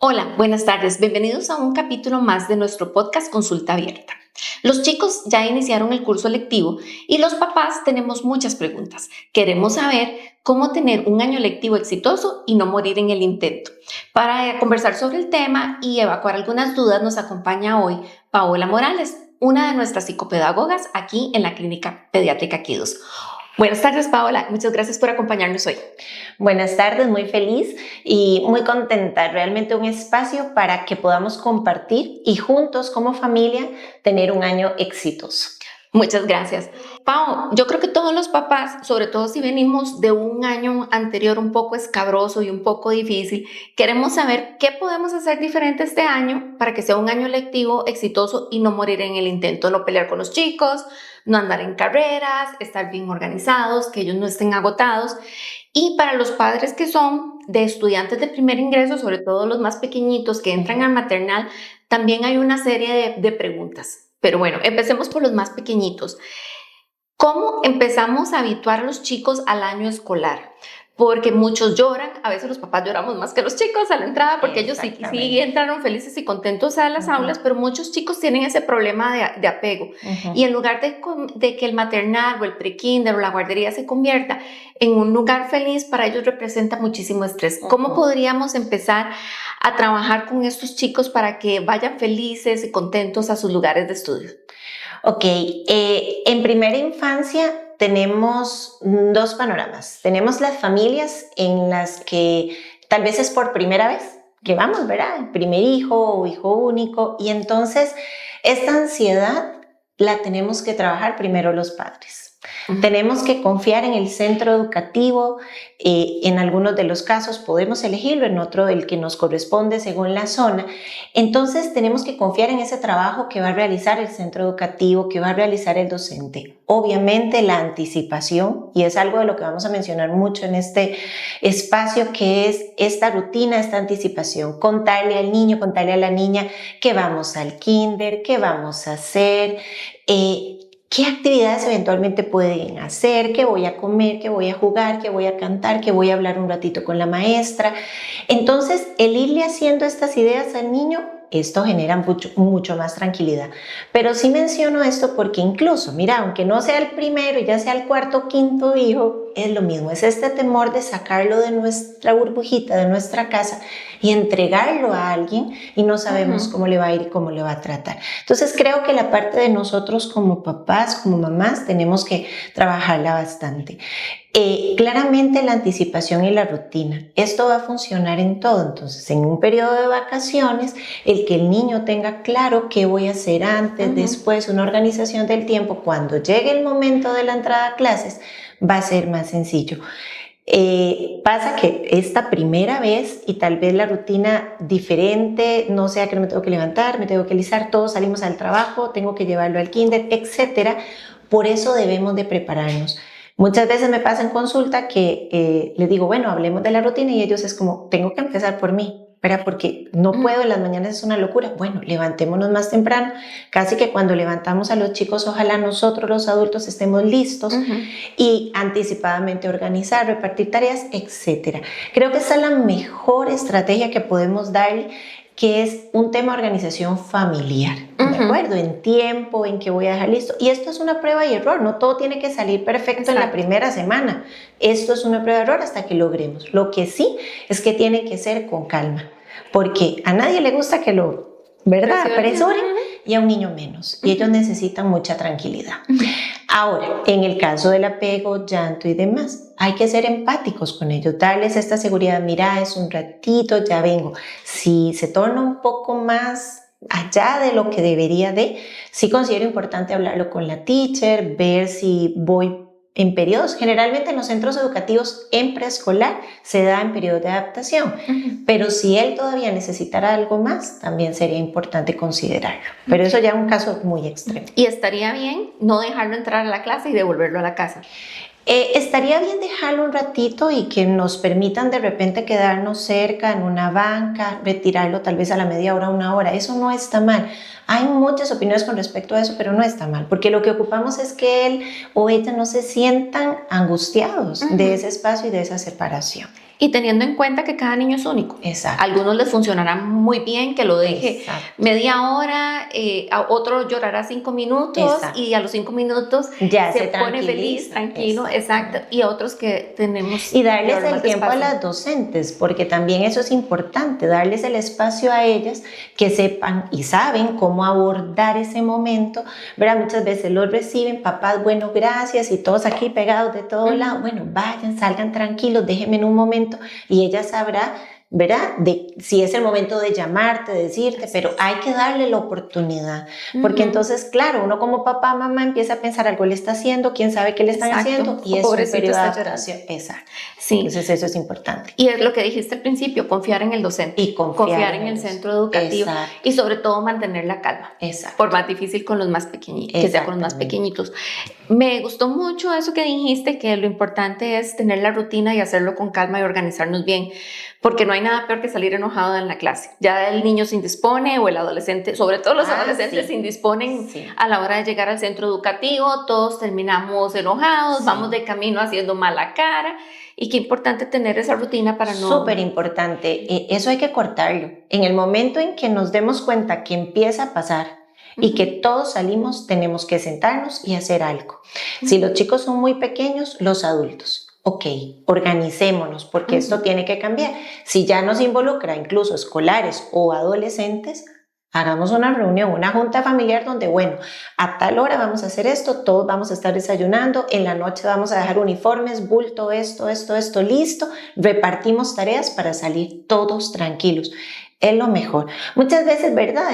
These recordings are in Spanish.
Hola, buenas tardes. Bienvenidos a un capítulo más de nuestro podcast Consulta Abierta. Los chicos ya iniciaron el curso lectivo y los papás tenemos muchas preguntas. Queremos saber cómo tener un año lectivo exitoso y no morir en el intento. Para conversar sobre el tema y evacuar algunas dudas nos acompaña hoy Paola Morales, una de nuestras psicopedagogas aquí en la Clínica Pediátrica Quidos. Buenas tardes, Paola. Muchas gracias por acompañarnos hoy. Buenas tardes, muy feliz y muy contenta. Realmente un espacio para que podamos compartir y juntos como familia tener un año exitoso. Muchas gracias. Pao, yo creo que todos los papás, sobre todo si venimos de un año anterior un poco escabroso y un poco difícil, queremos saber qué podemos hacer diferente este año para que sea un año lectivo exitoso y no morir en el intento, no pelear con los chicos, no andar en carreras, estar bien organizados, que ellos no estén agotados. Y para los padres que son de estudiantes de primer ingreso, sobre todo los más pequeñitos que entran al maternal, también hay una serie de preguntas. Pero bueno, empecemos por los más pequeñitos. ¿Cómo empezamos a habituar a los chicos al año escolar? Porque muchos lloran, a veces los papás lloramos más que los chicos a la entrada, porque ellos sí entraron felices y contentos a las aulas, pero muchos chicos tienen ese problema de apego. Y en lugar de que el maternal o el prekinder o la guardería se convierta en un lugar feliz, para ellos representa muchísimo estrés. ¿Cómo podríamos empezar a trabajar con estos chicos para que vayan felices y contentos a sus lugares de estudio? Ok, en primera infancia tenemos dos panoramas. Tenemos las familias en las que tal vez es por primera vez que vamos, ¿verdad? El primer hijo o hijo único. Y entonces esta ansiedad la tenemos que trabajar primero los padres. Tenemos que confiar en el centro educativo. En algunos de los casos podemos elegirlo, en otro el que nos corresponde según la zona. Entonces tenemos que confiar en ese trabajo que va a realizar el centro educativo, que va a realizar el docente. Obviamente la anticipación, y es algo de lo que vamos a mencionar mucho en este espacio, que es esta rutina, esta anticipación. Contarle al niño, contarle a la niña que vamos al kinder, qué vamos a hacer, qué actividades eventualmente pueden hacer, qué voy a comer, qué voy a jugar, qué voy a cantar, qué voy a hablar un ratito con la maestra. Entonces, el irle haciendo estas ideas al niño, esto genera mucho más tranquilidad. Pero sí menciono esto porque incluso, mira, aunque no sea el primero, ya sea el cuarto o quinto hijo, es lo mismo. Es este temor de sacarlo de nuestra burbujita, de nuestra casa y entregarlo a alguien y no sabemos cómo le va a ir y cómo le va a tratar. Entonces creo que la parte de nosotros como papás, como mamás, tenemos que trabajarla bastante. Claramente la anticipación y la rutina. Esto va a funcionar en todo. Entonces, en un periodo de vacaciones, el que el niño tenga claro qué voy a hacer antes, después, una organización del tiempo. Cuando llegue el momento de la entrada a clases, va a ser más sencillo. Pasa que esta primera vez y tal vez la rutina diferente, no sea que no me tengo que levantar, me tengo que alistar, todos salimos al trabajo, tengo que llevarlo al kinder, etcétera. Por eso debemos de prepararnos. Muchas veces me pasa en consulta que les digo, bueno, hablemos de la rutina y ellos es como, tengo que empezar por mí, ¿verdad? Porque no puedo, en las mañanas es una locura. Bueno, levantémonos más temprano. Casi que cuando levantamos a los chicos, ojalá nosotros los adultos estemos listos y anticipadamente organizar, repartir tareas, etc. Creo que esa es la mejor estrategia que podemos darle, que es un tema de organización familiar, ¿de acuerdo? En tiempo, en que voy a dejar listo. Y esto es una prueba y error, no todo tiene que salir perfecto en la primera semana. Esto es una prueba y error hasta que logremos. Lo que sí es que tiene que ser con calma, porque a nadie le gusta que lo, ¿verdad?, apresuren, y a un niño menos. Y ellos necesitan mucha tranquilidad. Ahora, en el caso del apego, llanto y demás, hay que ser empáticos con ellos, darles esta seguridad, mira, es un ratito, ya vengo. Si se torna un poco más allá de lo que debería de, sí considero importante hablarlo con la teacher, ver si voy en periodos. Generalmente en los centros educativos en preescolar se da en periodos de adaptación, pero si él todavía necesitara algo más, también sería importante considerarlo. Pero eso ya es un caso muy extremo. ¿Y estaría bien no dejarlo entrar a la clase y devolverlo a la casa? Estaría bien dejarlo un ratito y que nos permitan de repente quedarnos cerca en una banca, retirarlo tal vez a la media hora, una hora. Eso no está mal. Hay muchas opiniones con respecto a eso, pero no está mal, porque lo que ocupamos es que él o ella no se sientan angustiados de ese espacio y de esa separación. Y teniendo en cuenta que cada niño es único. Exacto. A algunos les funcionará muy bien que lo deje Exacto. media hora, a otro llorará 5 minutos. Exacto. Y a los 5 minutos ya se pone feliz, tranquilo. Exacto. Y a otros que tenemos... Y darles el tiempo a las docentes, porque también eso es importante, darles el espacio a ellas que sepan y saben cómo abordar ese momento, ¿verdad? Muchas veces los reciben, papás, bueno, gracias, y todos aquí pegados de todos lados, bueno, vayan, salgan tranquilos, déjenme en un momento, y ella sabrá, ¿verdad? De si es el momento de llamarte, de decirte, pero hay que darle la oportunidad, porque entonces, claro, uno como papá, mamá empieza a pensar algo le está haciendo, quién sabe qué le están haciendo, y es un periodo de adaptación. Exacto. Sí. Entonces eso es importante. Y es lo que dijiste al principio, confiar en el docente. Y confiar en el centro educativo. Exacto. Y sobre todo mantener la calma. Exacto. Por más difícil con los más pequeñitos, que sea con los más pequeñitos. Me gustó mucho eso que dijiste, que lo importante es tener la rutina y hacerlo con calma y organizarnos bien, porque no hay nada peor que salir enojado en la clase. Ya el niño se indispone o el adolescente, sobre todo los adolescentes, se indisponen a la hora de llegar al centro educativo, todos terminamos enojados, vamos de camino haciendo mala cara. Y qué importante tener esa rutina para no... Súper importante, eso hay que cortarlo. En el momento en que nos demos cuenta que empieza a pasar y que todos salimos, tenemos que sentarnos y hacer algo. Si los chicos son muy pequeños, los adultos. Ok, organicémonos porque esto tiene que cambiar. Si ya nos involucra incluso escolares o adolescentes, hagamos una reunión, una junta familiar donde, bueno, a tal hora vamos a hacer esto, todos vamos a estar desayunando, en la noche vamos a dejar uniformes, bulto, esto, listo, repartimos tareas para salir todos tranquilos. Es lo mejor. Muchas veces, ¿verdad?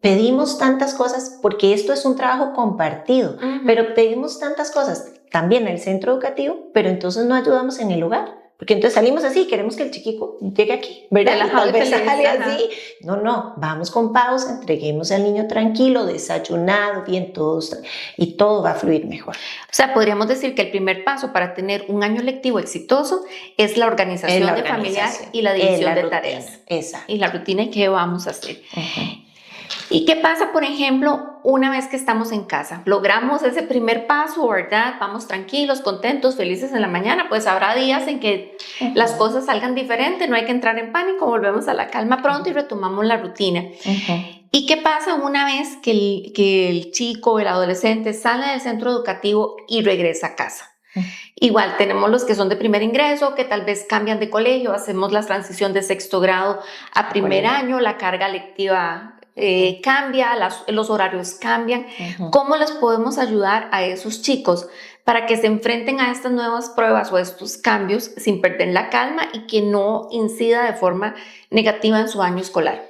Pedimos tantas cosas porque esto es un trabajo compartido, pero pedimos tantas cosas también en el centro educativo, pero entonces no ayudamos en el hogar. Porque entonces salimos así, queremos que el chiquico llegue aquí, ¿verdad? Tal vez sale así. No, vamos con pausa, entreguemos al niño tranquilo, desayunado, bien todos, y todo va a fluir mejor. O sea, podríamos decir que el primer paso para tener un año lectivo exitoso es la organización de familiar y la división de tareas. Exacto. Y la rutina y qué vamos a hacer. ¿Y qué pasa, por ejemplo, una vez que estamos en casa? Logramos ese primer paso, ¿verdad? Vamos tranquilos, contentos, felices en la mañana. Pues habrá días en que las cosas salgan diferente, no hay que entrar en pánico, volvemos a la calma pronto y retomamos la rutina. ¿Y qué pasa una vez que el chico, el adolescente sale del centro educativo y regresa a casa? Igual tenemos los que son de primer ingreso, que tal vez cambian de colegio, hacemos la transición de sexto grado a primer año, la carga lectiva cambia, los horarios cambian. ¿Cómo les podemos ayudar a esos chicos para que se enfrenten a estas nuevas pruebas o a estos cambios sin perder la calma y que no incida de forma negativa en su año escolar?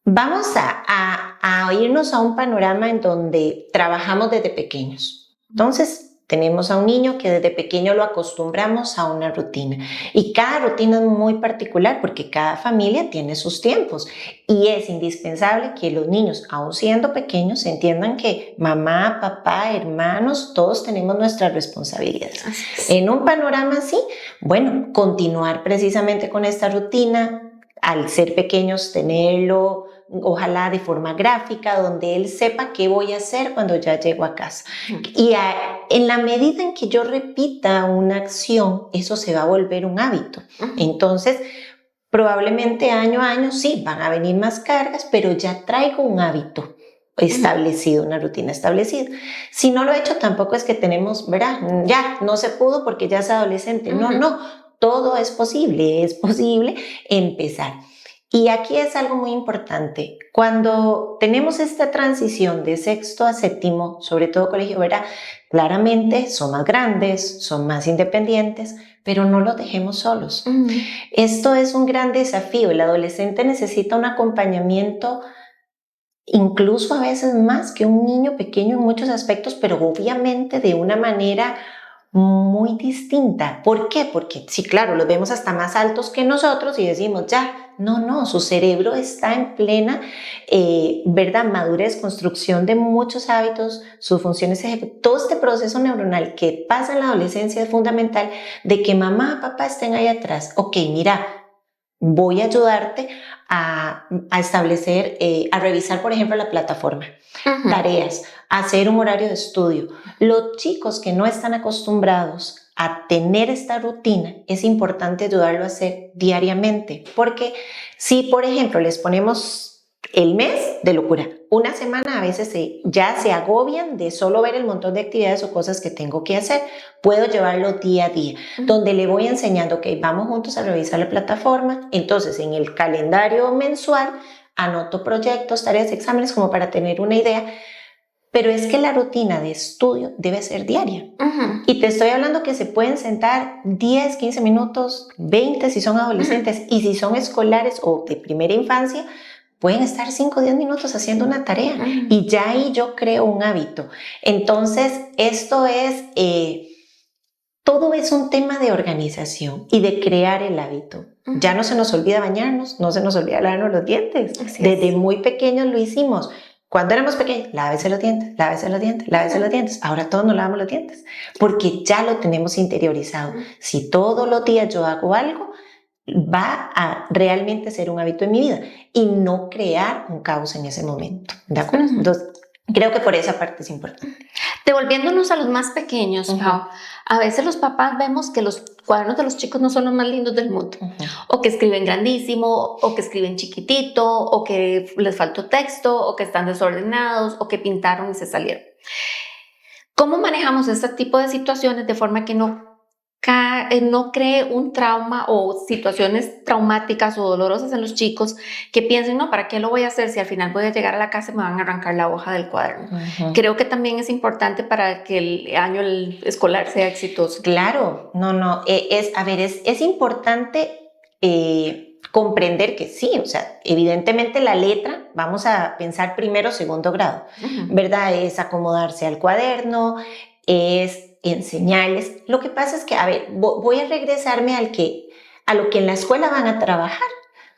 Vamos a irnos a un panorama en donde trabajamos desde pequeños. Entonces, tenemos a un niño que desde pequeño lo acostumbramos a una rutina y cada rutina es muy particular porque cada familia tiene sus tiempos y es indispensable que los niños, aun siendo pequeños, entiendan que mamá, papá, hermanos, todos tenemos nuestras responsabilidades. En un panorama así, bueno, continuar precisamente con esta rutina, al ser pequeños tenerlo, ojalá de forma gráfica, donde él sepa qué voy a hacer cuando ya llego a casa. Y en la medida en que yo repita una acción, eso se va a volver un hábito. Entonces, probablemente año a año sí, van a venir más cargas, pero ya traigo un hábito establecido, una rutina establecida. Si no lo he hecho, tampoco es que tenemos, ¿verdad? Ya, no se pudo porque ya es adolescente. No, todo es posible empezar. Y aquí es algo muy importante. Cuando tenemos esta transición de sexto a séptimo, sobre todo colegio, ¿verdad? Claramente son más grandes, son más independientes, pero no los dejemos solos. Esto es un gran desafío. El adolescente necesita un acompañamiento incluso a veces más que un niño pequeño en muchos aspectos, pero obviamente de una manera muy distinta. ¿Por qué? Porque sí, claro, los vemos hasta más altos que nosotros y decimos, ya, no, su cerebro está en plena, ¿verdad? Madurez, construcción de muchos hábitos, sus funciones ejecutivas, todo este proceso neuronal que pasa en la adolescencia es fundamental de que mamá, papá estén ahí atrás. Ok, mira, voy a ayudarte a establecer, a revisar, por ejemplo, la plataforma, tareas, hacer un horario de estudio. Los chicos que no están acostumbrados a tener esta rutina, es importante ayudarlo a hacer diariamente. Porque si, por ejemplo, les ponemos el mes de locura, una semana a veces ya se agobian de solo ver el montón de actividades o cosas que tengo que hacer. Puedo llevarlo día a día, donde le voy enseñando, ok, vamos juntos a revisar la plataforma. Entonces, en el calendario mensual, anoto proyectos, tareas, exámenes, como para tener una idea. Pero es que la rutina de estudio debe ser diaria. Y te estoy hablando que se pueden sentar 10, 15 minutos, 20 si son adolescentes, y si son escolares o de primera infancia, pueden estar 5 o 10 minutos haciendo una tarea. Y ya ahí yo creo un hábito. Entonces, esto es... todo es un tema de organización y de crear el hábito. Ya no se nos olvida bañarnos, no se nos olvida lavarnos los dientes. Desde muy pequeños lo hicimos. Cuando éramos pequeños, lávese los dientes, lávese los dientes, lávese los dientes. Ahora todos nos lavamos los dientes porque ya lo tenemos interiorizado. Si todos los días yo hago algo, va a realmente ser un hábito en mi vida y no crear un caos en ese momento. ¿De acuerdo? Entonces, creo que por esa parte es importante. Devolviéndonos a los más pequeños, Pau, a veces los papás vemos que los cuadernos de los chicos no son los más lindos del mundo, o que escriben grandísimo, o que escriben chiquitito, o que les faltó texto, o que están desordenados, o que pintaron y se salieron. ¿Cómo manejamos este tipo de situaciones de forma que no cree un trauma o situaciones traumáticas o dolorosas en los chicos que piensen, no, ¿para qué lo voy a hacer si al final voy a llegar a la casa y me van a arrancar la hoja del cuaderno? Creo que también es importante para que el año escolar sea exitoso. Claro, es importante comprender que sí, o sea, evidentemente la letra, vamos a pensar primero, segundo grado, ¿verdad? Es acomodarse al cuaderno, es enseñarles. Lo que pasa es que, voy a regresarme a lo que en la escuela van a trabajar,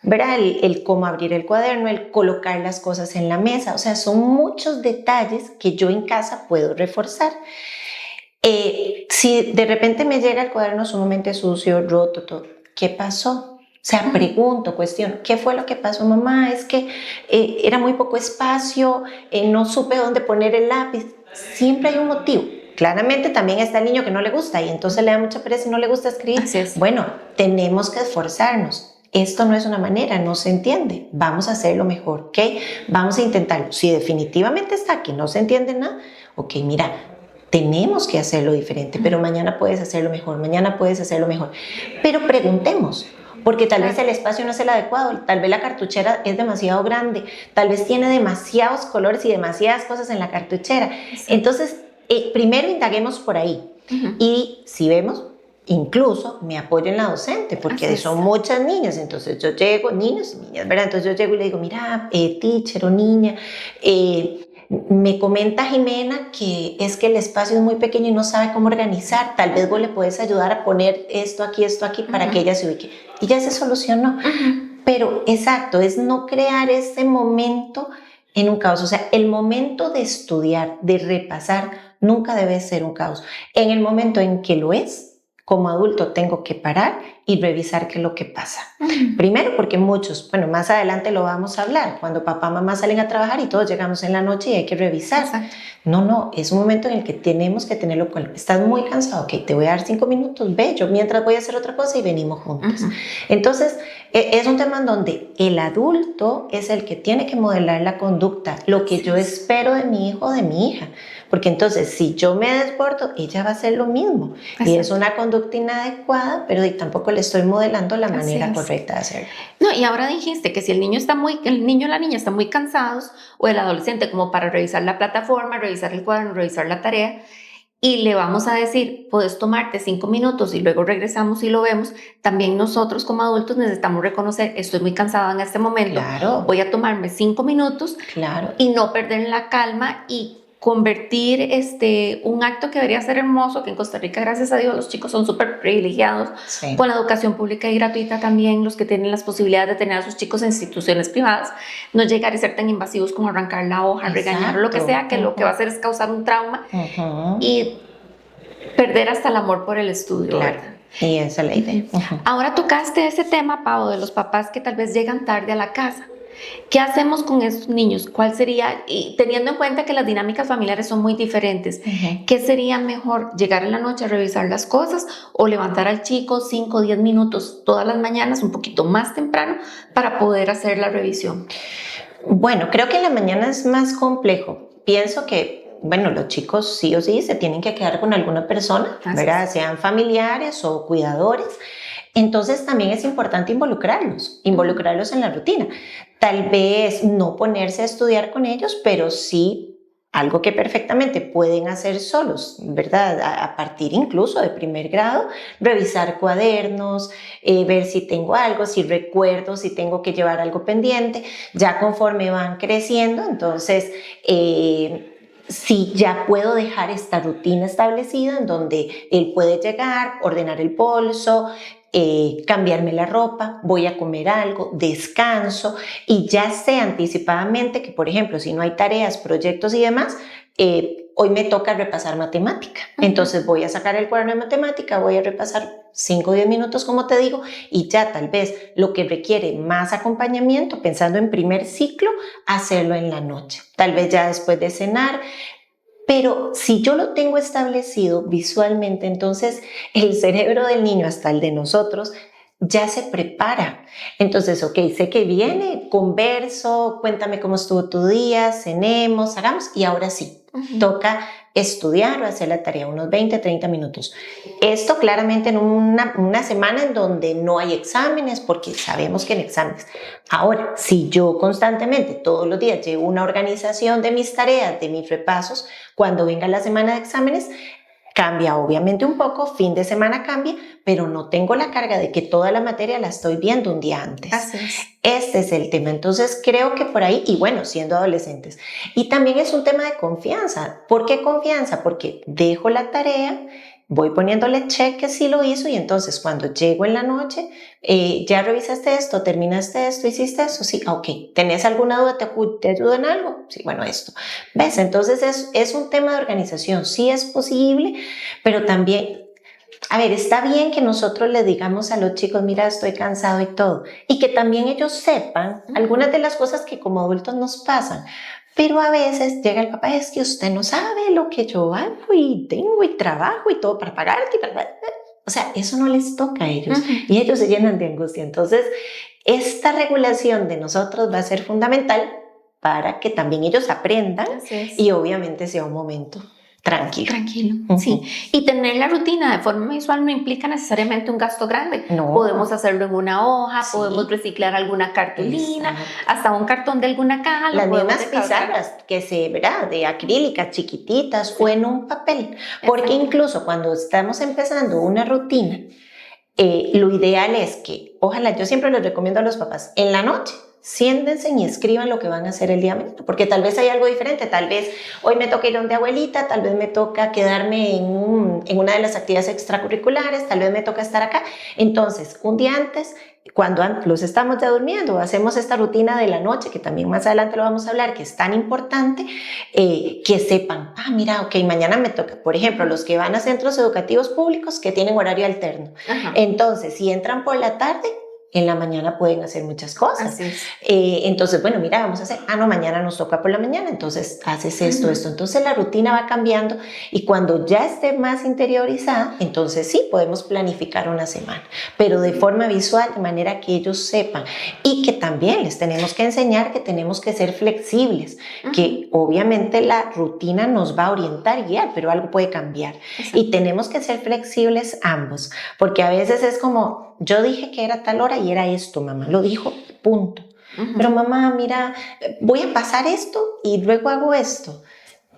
¿verdad? El cómo abrir el cuaderno, el colocar las cosas en la mesa, o sea, son muchos detalles que yo en casa puedo reforzar. Si de repente me llega el cuaderno sumamente sucio, roto, todo, ¿qué pasó? O sea, pregunto, cuestiono, ¿qué fue lo que pasó, mamá? Es que era muy poco espacio, no supe dónde poner el lápiz. Siempre hay un motivo. Claramente también está el niño que no le gusta y entonces le da mucha pereza y no le gusta escribir. Así es. Bueno, tenemos que esforzarnos. Esto no es una manera, no se entiende. Vamos a hacerlo mejor, ¿ok? Vamos a intentarlo. Si definitivamente está que no se entiende nada, ok, mira, tenemos que hacerlo diferente, pero mañana puedes hacerlo mejor, mañana puedes hacerlo mejor. Pero preguntemos, porque tal vez el espacio no es el adecuado, tal vez la cartuchera es demasiado grande, tal vez tiene demasiados colores y demasiadas cosas en la cartuchera. Entonces, primero indaguemos por ahí. Y si vemos, incluso me apoyo en la docente, porque son muchas niñas, entonces yo llego, niños y niñas, ¿verdad? Entonces yo llego y le digo, mira, teacher o niña, me comenta Jimena que es que el espacio es muy pequeño y no sabe cómo organizar, tal vez vos le puedes ayudar a poner esto aquí para que ella se ubique. Y ya se solucionó. Pero exacto, es no crear ese momento en un caos. O sea, el momento de estudiar, de repasar, nunca debe ser un caos. En el momento en que lo es, como adulto tengo que parar y revisar qué es lo que pasa. Primero porque muchos, más adelante lo vamos a hablar, cuando papá y mamá salen a trabajar y todos llegamos en la noche y hay que revisar. Exacto. No, es un momento en el que tenemos que tenerlo con... Estás muy cansado, ok, te voy a dar 5 minutos, ve, yo mientras voy a hacer otra cosa y venimos juntos. Entonces, es un tema en donde el adulto es el que tiene que modelar la conducta, lo que yo espero de mi hijo o de mi hija. Porque entonces, si yo me desbordo, ella va a hacer lo mismo. Exacto. Y es una conducta inadecuada, pero tampoco le estoy modelando la manera correcta de hacerlo. No, y ahora dijiste que si el niño o la niña están muy cansados, o el adolescente, como para revisar la plataforma, revisar el cuaderno, revisar la tarea, y le vamos a decir, puedes tomarte 5 minutos y luego regresamos y lo vemos, también nosotros como adultos necesitamos reconocer, estoy muy cansada en este momento, voy a tomarme 5 minutos y no perder la calma y convertir un acto que debería ser hermoso, que en Costa Rica, gracias a Dios, los chicos son súper privilegiados con la educación pública y gratuita también, los que tienen las posibilidades de tener a sus chicos en instituciones privadas, no llegar y ser tan invasivos como arrancar la hoja, regañar o lo que sea, que lo que va a hacer es causar un trauma y perder hasta el amor por el estudio, ¿verdad? Y esa es la idea. Ahora tocaste ese tema, Pau, de los papás que tal vez llegan tarde a la casa. ¿Qué hacemos con estos niños? ¿Cuál sería, y teniendo en cuenta que las dinámicas familiares son muy diferentes, qué sería mejor, llegar en la noche a revisar las cosas o levantar al chico 5 o 10 minutos todas las mañanas, un poquito más temprano, para poder hacer la revisión? Bueno, creo que en la mañana es más complejo. Pienso que, bueno, los chicos sí o sí se tienen que quedar con alguna persona, ¿verdad? Sean familiares o cuidadores. Entonces también es importante involucrarlos en la rutina. Tal vez no ponerse a estudiar con ellos, pero sí algo que perfectamente pueden hacer solos, ¿verdad? A partir incluso de primer grado, revisar cuadernos, ver si tengo algo, si recuerdo, si tengo que llevar algo pendiente. Ya conforme van creciendo, entonces sí, ya puedo dejar esta rutina establecida en donde él puede llegar, ordenar el bolso, cambiarme la ropa, voy a comer algo, descanso y ya sé anticipadamente que, por ejemplo, si no hay tareas, proyectos y demás, hoy me toca repasar matemática. Entonces voy a sacar el cuaderno de matemática, voy a repasar 5 o 10 minutos, como te digo, y ya tal vez lo que requiere más acompañamiento, pensando en primer ciclo, hacerlo en la noche. Tal vez ya después de cenar. Pero si yo lo tengo establecido visualmente, entonces el cerebro del niño, hasta el de nosotros, ya se prepara. Entonces, ok, sé que viene, converso, cuéntame cómo estuvo tu día, cenemos, hagamos, y ahora sí, toca estudiar o hacer la tarea, unos 20, 30 minutos. Esto claramente en una semana en donde no hay exámenes, porque sabemos que en exámenes. Ahora, si yo constantemente, todos los días, llevo una organización de mis tareas, de mis repasos, cuando venga la semana de exámenes, cambia obviamente un poco, fin de semana cambia, pero no tengo la carga de que toda la materia la estoy viendo un día antes. Así es. Este es el tema. Entonces creo que por ahí, y bueno, siendo adolescentes. Y también es un tema de confianza. ¿Por qué confianza? Porque dejo la tarea, voy poniéndole check que sí lo hizo y entonces cuando llego en la noche, ya revisaste esto, terminaste esto, hiciste eso, sí, ok, ¿tenés alguna duda? ¿Te ayudo en algo? Sí, bueno, esto. ¿Ves? Entonces es un tema de organización, sí es posible, pero también, a ver, está bien que nosotros le digamos a los chicos, mira, estoy cansado y todo, y que también ellos sepan algunas de las cosas que como adultos nos pasan. Pero a veces llega el papá, es que usted no sabe lo que yo hago y tengo y trabajo y todo para pagarte. O sea, eso no les toca a ellos y ellos se llenan de angustia. Entonces, esta regulación de nosotros va a ser fundamental para que también ellos aprendan y obviamente sea un momento tranquilo. Tranquilo, sí. Y tener la rutina de forma visual no implica necesariamente un gasto grande. No. Podemos hacerlo en una hoja, podemos reciclar alguna cartulina, hasta un cartón de alguna caja. Las mismas pizarras que ¿verdad? De acrílicas chiquititas o en un papel. Porque incluso cuando estamos empezando una rutina, lo ideal es que, ojalá, yo siempre les recomiendo a los papás, en la noche, siéntense y escriban lo que van a hacer el día mañana, porque tal vez hay algo diferente, tal vez hoy me toca ir donde abuelita, tal vez me toca quedarme en una de las actividades extracurriculares, tal vez me toca estar acá. Entonces, un día antes, cuando los estamos ya durmiendo, hacemos esta rutina de la noche, que también más adelante lo vamos a hablar, que es tan importante, que sepan, mira, ok, mañana me toca, por ejemplo, los que van a centros educativos públicos que tienen horario alterno. Entonces, si entran por la tarde, en la mañana pueden hacer muchas cosas. Así es. Entonces, bueno, mira, vamos a hacer, no, mañana nos toca por la mañana, entonces haces esto. Entonces la rutina va cambiando y cuando ya esté más interiorizada, entonces sí, podemos planificar una semana, pero de forma visual, de manera que ellos sepan y que también les tenemos que enseñar que tenemos que ser flexibles, que obviamente la rutina nos va a orientar y guiar, pero algo puede cambiar. Y tenemos que ser flexibles ambos, porque a veces es como, yo dije que era tal hora y era esto, mamá, lo dijo, punto. Pero mamá, mira, voy a pasar esto y luego hago esto.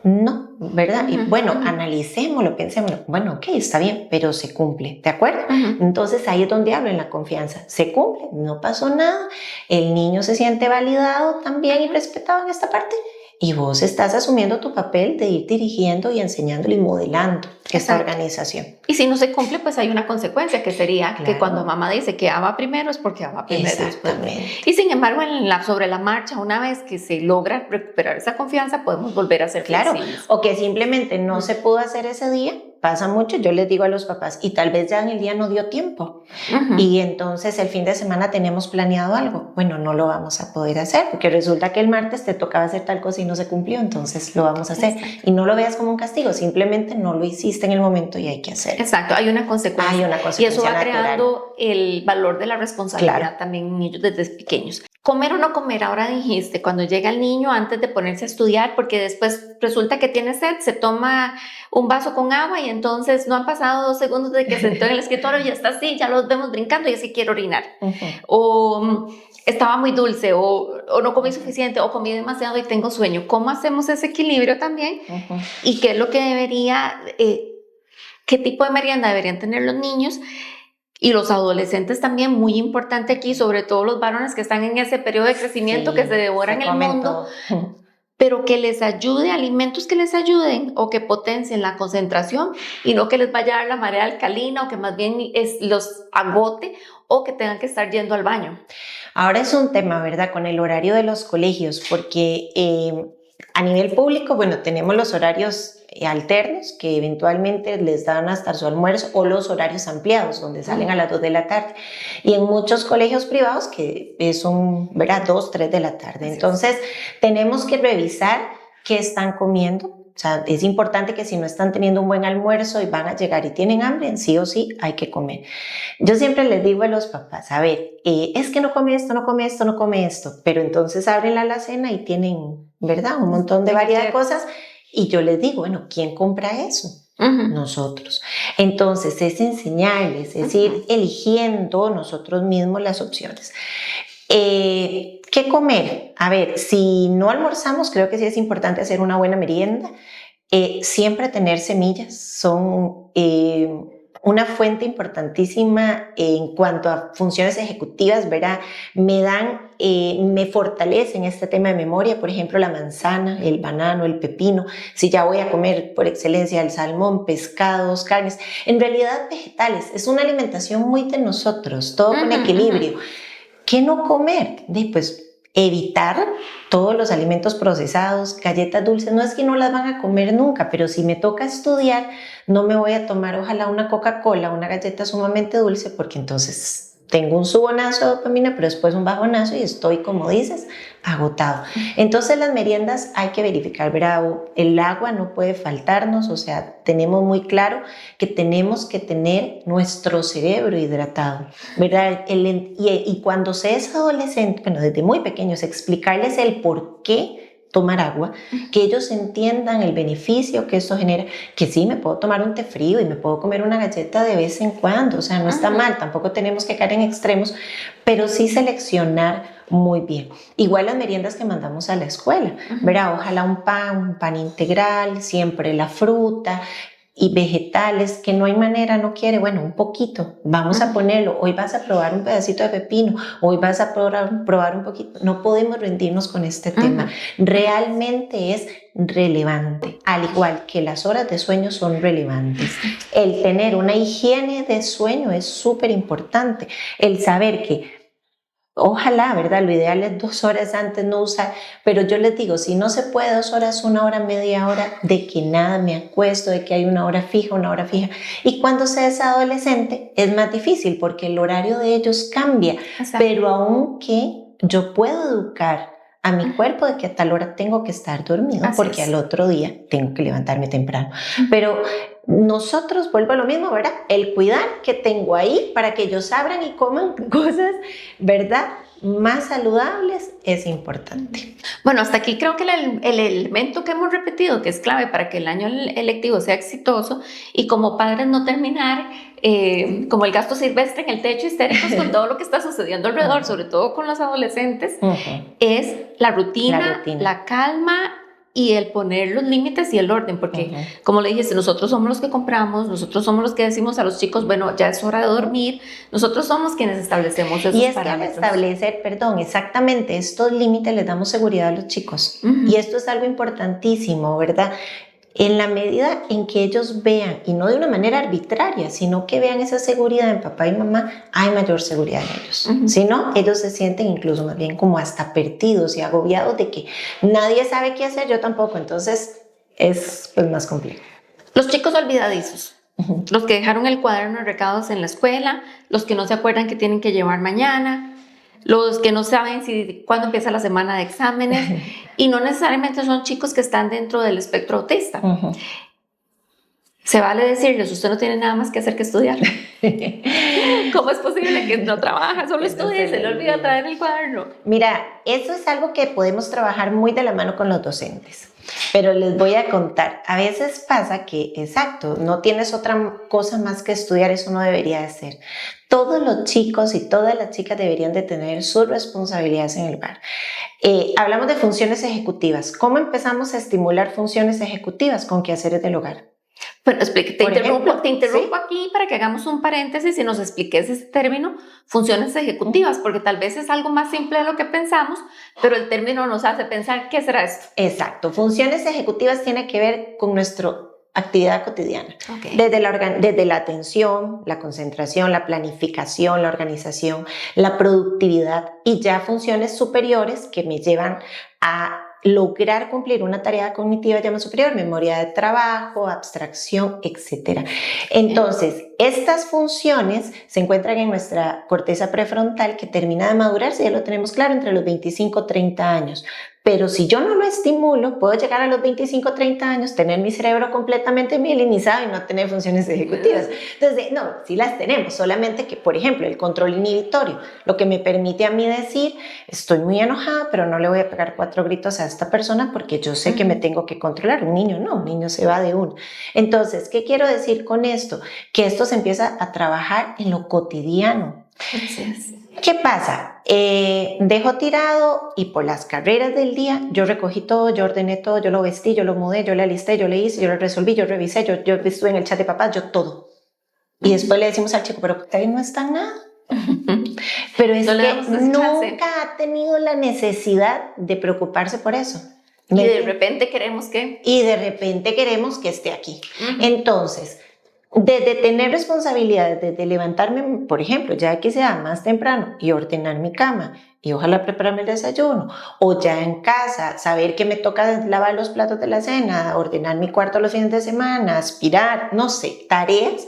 No, ¿verdad? Y bueno, analicémoslo, pensémoslo. Bueno, ok, está bien, pero se cumple, ¿de acuerdo? Entonces ahí es donde hablo en la confianza. Se cumple, no pasó nada, el niño se siente validado también y respetado en esta parte. Y vos estás asumiendo tu papel de ir dirigiendo y enseñándole y modelando esa organizazación. Y si no se cumple, pues hay una consecuencia que sería que cuando mamá dice que A va primero es porque A va primero. Exactamente. Y sin embargo, sobre la marcha, una vez que se logra recuperar esa confianza, podemos volver a ser flexibles. O que simplemente no se pudo hacer ese día, pasa mucho, yo les digo a los papás, y tal vez ya en el día no dio tiempo, y entonces el fin de semana tenemos planeado algo. Bueno, no lo vamos a poder hacer, porque resulta que el martes te tocaba hacer tal cosa y no se cumplió, entonces lo vamos a hacer. Exacto. Y no lo veas como un castigo, simplemente no lo hiciste en el momento y hay que hacerlo. Exacto, hay una consecuencia. Hay una consecuencia y eso va natural. creando el valor de la responsabilidad Claro. también en ellos desde pequeños. Comer o no comer, ahora dijiste, cuando llega el niño antes de ponerse a estudiar, porque después resulta que tiene sed, se toma un vaso con agua y entonces no han pasado 2 segundos de que se sentó en el escritorio y ya está así, ya los vemos brincando y así quiere orinar. O estaba muy dulce, o no comí suficiente, o comí demasiado y tengo sueño. ¿Cómo hacemos ese equilibrio también? ¿Y qué es lo que debería, qué tipo de merienda deberían tener los niños? Y los adolescentes también, muy importante aquí, sobre todo los varones que están en ese periodo de crecimiento, Sí, que se devoran el mundo, pero que les ayude, alimentos que les ayuden o que potencien la concentración y no que les vaya a dar la marea alcalina o que más bien los agote o que tengan que estar yendo al baño. Ahora es un tema, ¿verdad? Con el horario de los colegios, porque a nivel público, bueno, tenemos los horarios alternos que eventualmente les dan hasta su almuerzo, o los horarios ampliados donde salen a las 2 de la tarde, y en muchos colegios privados que son, ¿verdad? 2, 3 de la tarde. Entonces tenemos que revisar qué están comiendo. O sea, es importante que si no están teniendo un buen almuerzo y van a llegar y tienen hambre, sí o sí hay que comer. Yo siempre les digo a los papás, a ver, es que no come esto, no come esto, no come esto, pero entonces abren la alacena y tienen, ¿verdad? Un montón de variedad de cosas. Y yo les digo, bueno, ¿quién compra eso? Nosotros. Entonces es enseñarles, es ir eligiendo nosotros mismos las opciones. ¿Qué comer? A ver, si no almorzamos, creo que sí es importante hacer una buena merienda. Siempre tener semillas son una fuente importantísima en cuanto a funciones ejecutivas, ¿verdad? Me fortalecen este tema de memoria, por ejemplo, la manzana, el banano, el pepino. Si ya voy a comer por excelencia el salmón, pescados, carnes, en realidad vegetales. Es una alimentación muy de nosotros, todo con equilibrio. ¿Qué no comer? Pues evitar todos los alimentos procesados, galletas dulces. No es que no las van a comer nunca, pero si me toca estudiar, no me voy a tomar ojalá una Coca-Cola, una galleta sumamente dulce, porque entonces tengo un subonazo de dopamina, pero después un bajonazo y estoy, como dices, agotado. Entonces las meriendas hay que verificar, ¿verdad? El agua no puede faltarnos, o sea, tenemos muy claro que tenemos que tener nuestro cerebro hidratado, ¿verdad? Y cuando se es adolescente, bueno, desde muy pequeños, explicarles el por qué tomar agua, que ellos entiendan el beneficio que esto genera, que sí, me puedo tomar un té frío y me puedo comer una galleta de vez en cuando, o sea, no está mal, tampoco tenemos que caer en extremos, pero sí seleccionar muy bien. Igual las meriendas que mandamos a la escuela, ¿verdad? Ojalá un pan integral, siempre la fruta y vegetales, que no hay manera, no quiere, bueno, un poquito, vamos a ponerlo. Hoy vas a probar un pedacito de pepino, hoy vas a probar un poquito. No podemos rendirnos con este tema. Realmente es relevante, al igual que las horas de sueño son relevantes. El tener una higiene de sueño es súper importante. El saber que ojalá, ¿verdad? Lo ideal es 2 horas antes no usar, pero yo les digo, si no se puede 2 horas, 1 hora, media hora, de que nada me acuesto, de que hay una hora fija. Y cuando se es adolescente es más difícil porque el horario de ellos cambia. Exacto. Pero aunque yo puedo educar a mi cuerpo de que a tal hora tengo que estar dormido, porque al otro día tengo que levantarme temprano. Pero nosotros, vuelvo a lo mismo, ¿verdad? El cuidar que tengo ahí para que ellos abran y coman cosas, ¿verdad?, más saludables es importante. Bueno, hasta aquí creo que el elemento que hemos repetido, que es clave para que el año electivo sea exitoso y como padres no terminar como el gasto silvestre en el techo histéricos con todo lo que está sucediendo alrededor, sobre todo con los adolescentes, es la rutina, la calma y el poner los límites y el orden, porque como le dijiste, nosotros somos los que compramos, nosotros somos los que decimos a los chicos, bueno, ya es hora de dormir, nosotros somos quienes establecemos esos parámetros. Y es que al establecer, exactamente, estos límites les damos seguridad a los chicos, y esto es algo importantísimo, ¿verdad? En la medida en que ellos vean, y no de una manera arbitraria, sino que vean esa seguridad en papá y mamá, hay mayor seguridad en ellos. Si no, ellos se sienten incluso más bien como hasta perdidos y agobiados de que nadie sabe qué hacer, yo tampoco, entonces es pues más complejo. Los chicos olvidadizos. Los que dejaron el cuaderno de recados en la escuela, los que no se acuerdan que tienen que llevar mañana, los que no saben cuándo empieza la semana de exámenes, y no necesariamente son chicos que están dentro del espectro autista. Se vale decirles, usted no tiene nada más que hacer que estudiar. ¿Cómo es posible que no trabaja, solo estudia y se le olvida traer el cuaderno? Mira, eso es algo que podemos trabajar muy de la mano con los docentes. Pero les voy a contar, a veces pasa que, exacto, no tienes otra cosa más que estudiar, eso no debería de ser. Todos los chicos y todas las chicas deberían de tener sus responsabilidades en el hogar. Hablamos de funciones ejecutivas. ¿Cómo empezamos a estimular funciones ejecutivas con quehaceres del hogar? Bueno, te interrumpo ¿sí? aquí para que hagamos un paréntesis y nos expliques ese término, funciones ejecutivas, porque tal vez es algo más simple de lo que pensamos, pero el término nos hace pensar, ¿qué será esto? Exacto, funciones ejecutivas tiene que ver con nuestra actividad cotidiana, desde la atención, la concentración, la planificación, la organización, la productividad y ya funciones superiores que me llevan a lograr cumplir una tarea cognitiva ya más superior, memoria de trabajo, abstracción, etc. Entonces, estas funciones se encuentran en nuestra corteza prefrontal que termina de madurarse, ya lo tenemos claro, entre los 25 y 30 años. Pero si yo no lo estimulo, puedo llegar a los 25 o 30 años, tener mi cerebro completamente mielinizado y no tener funciones ejecutivas. Entonces, no, sí las tenemos, solamente que, por ejemplo, el control inhibitorio, lo que me permite a mí decir, estoy muy enojada, pero no le voy a pegar 4 gritos a esta persona porque yo sé que me tengo que controlar. Un niño no, un niño se va de uno. Entonces, ¿qué quiero decir con esto? Que esto se empieza a trabajar en lo cotidiano. Gracias. ¿Qué pasa? Dejo tirado y por las carreras del día yo recogí todo, yo ordené todo, yo lo vestí, yo lo mudé, yo le alisté, yo le hice, yo lo resolví, yo revisé, yo estuve en el chat de papás, yo todo. Y después le decimos al chico, pero usted no está en nada. Pero es que nunca ha tenido la necesidad de preocuparse por eso. Y de repente queremos que... Y de repente queremos que esté aquí. Entonces, desde tener responsabilidades, desde levantarme, por ejemplo, ya que sea más temprano y ordenar mi cama y ojalá prepararme el desayuno, o ya en casa, saber que me toca lavar los platos de la cena, ordenar mi cuarto los fines de semana, aspirar, no sé, tareas,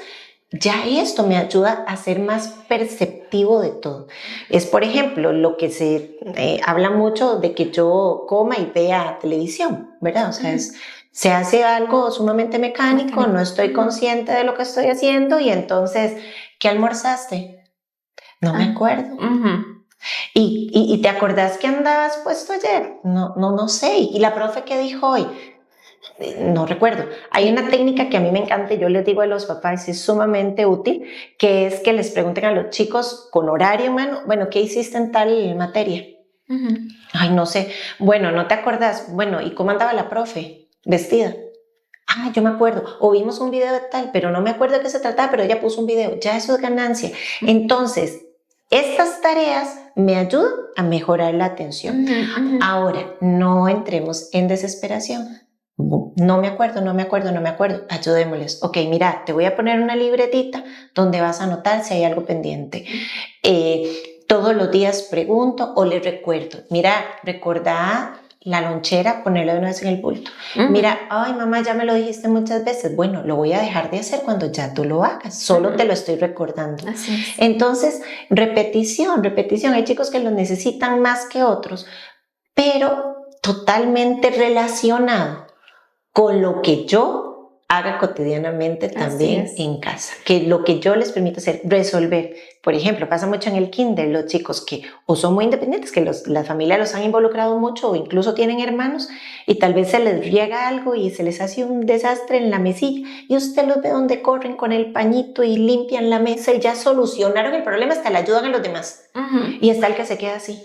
ya esto me ayuda a ser más perceptivo de todo. Es, por ejemplo, lo que se habla mucho de que yo coma y vea televisión, ¿verdad? O sea, se hace algo sumamente mecánico, no estoy consciente de lo que estoy haciendo y entonces, ¿qué almorzaste? No me acuerdo. ¿Y te acordás que andabas puesto ayer? No sé. ¿Y la profe qué dijo hoy? No recuerdo. Hay una técnica que a mí me encanta y yo les digo a los papás, es sumamente útil, que es que les pregunten a los chicos con horario, bueno, ¿qué hiciste en tal materia? Ay, no sé. Bueno, ¿no te acordás? Bueno, ¿y cómo andaba la profe? Vestida. Ah, yo me acuerdo. O vimos un video de tal, pero no me acuerdo de qué se trataba, pero ella puso un video. Ya eso es ganancia. Entonces, estas tareas me ayudan a mejorar la atención. Ahora, no entremos en desesperación. No me acuerdo. Ayudémosles. Ok, mira, te voy a poner una libretita donde vas a anotar si hay algo pendiente. Todos los días pregunto o les recuerdo. Mira, recordá la lonchera, ponerla de una vez en el bulto. Mira, ay mamá, ya me lo dijiste muchas veces. Bueno, lo voy a dejar de hacer cuando ya tú lo hagas. Solo te lo estoy recordando. Así es. Entonces, repetición. Hay chicos que lo necesitan más que otros, pero totalmente relacionado con lo que yo haga cotidianamente también en casa, que lo que yo les permito hacer, resolver. Por ejemplo, pasa mucho en el kinder, los chicos que o son muy independientes, que la familia los han involucrado mucho o incluso tienen hermanos y tal vez se les riega algo y se les hace un desastre en la mesilla y usted los ve donde corren con el pañito y limpian la mesa y ya solucionaron el problema, hasta le ayudan a los demás. Y está el que se queda así.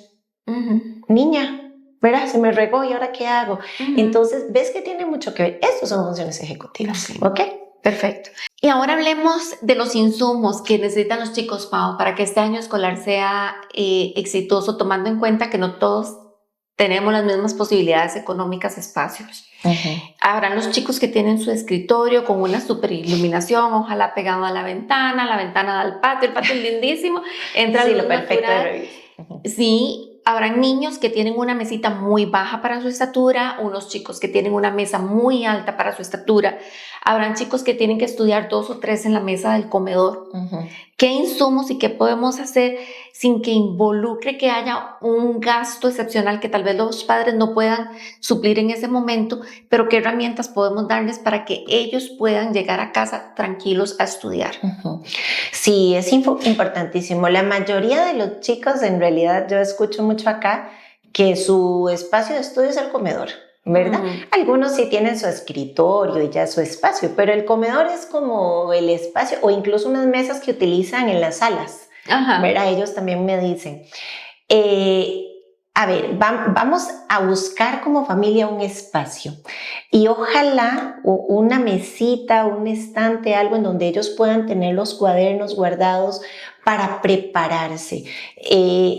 Niña, ¿verdad? Se me regó y ahora ¿qué hago? Entonces, ves que tiene mucho que ver. Estas son funciones ejecutivas. ¿Ok? Perfecto. Y ahora hablemos de los insumos que necesitan los chicos, Pau, para que este año escolar sea exitoso, tomando en cuenta que no todos tenemos las mismas posibilidades económicas, espacios. Habrán los chicos que tienen su escritorio con una super iluminación, ojalá pegado a la ventana da al patio, el patio es lindísimo, entra sí, luz lo perfecto natural. de revista. Sí, habrán niños que tienen una mesita muy baja para su estatura, unos chicos que tienen una mesa muy alta para su estatura, habrán chicos que tienen que estudiar 2 o 3 en la mesa del comedor. ¿Qué insumos y qué podemos hacer sin que involucre que haya un gasto excepcional que tal vez los padres no puedan suplir en ese momento, pero qué herramientas podemos darles para que ellos puedan llegar a casa tranquilos a estudiar? Sí, es importantísimo. La mayoría de los chicos, en realidad, yo escucho mucho acá que su espacio de estudio es el comedor, ¿verdad? Algunos sí tienen su escritorio y ya su espacio, pero el comedor es como el espacio, o incluso unas mesas que utilizan en las salas, ¿verdad? Ellos también me dicen. A ver, vamos a buscar como familia un espacio y ojalá una mesita, un estante, algo en donde ellos puedan tener los cuadernos guardados para prepararse.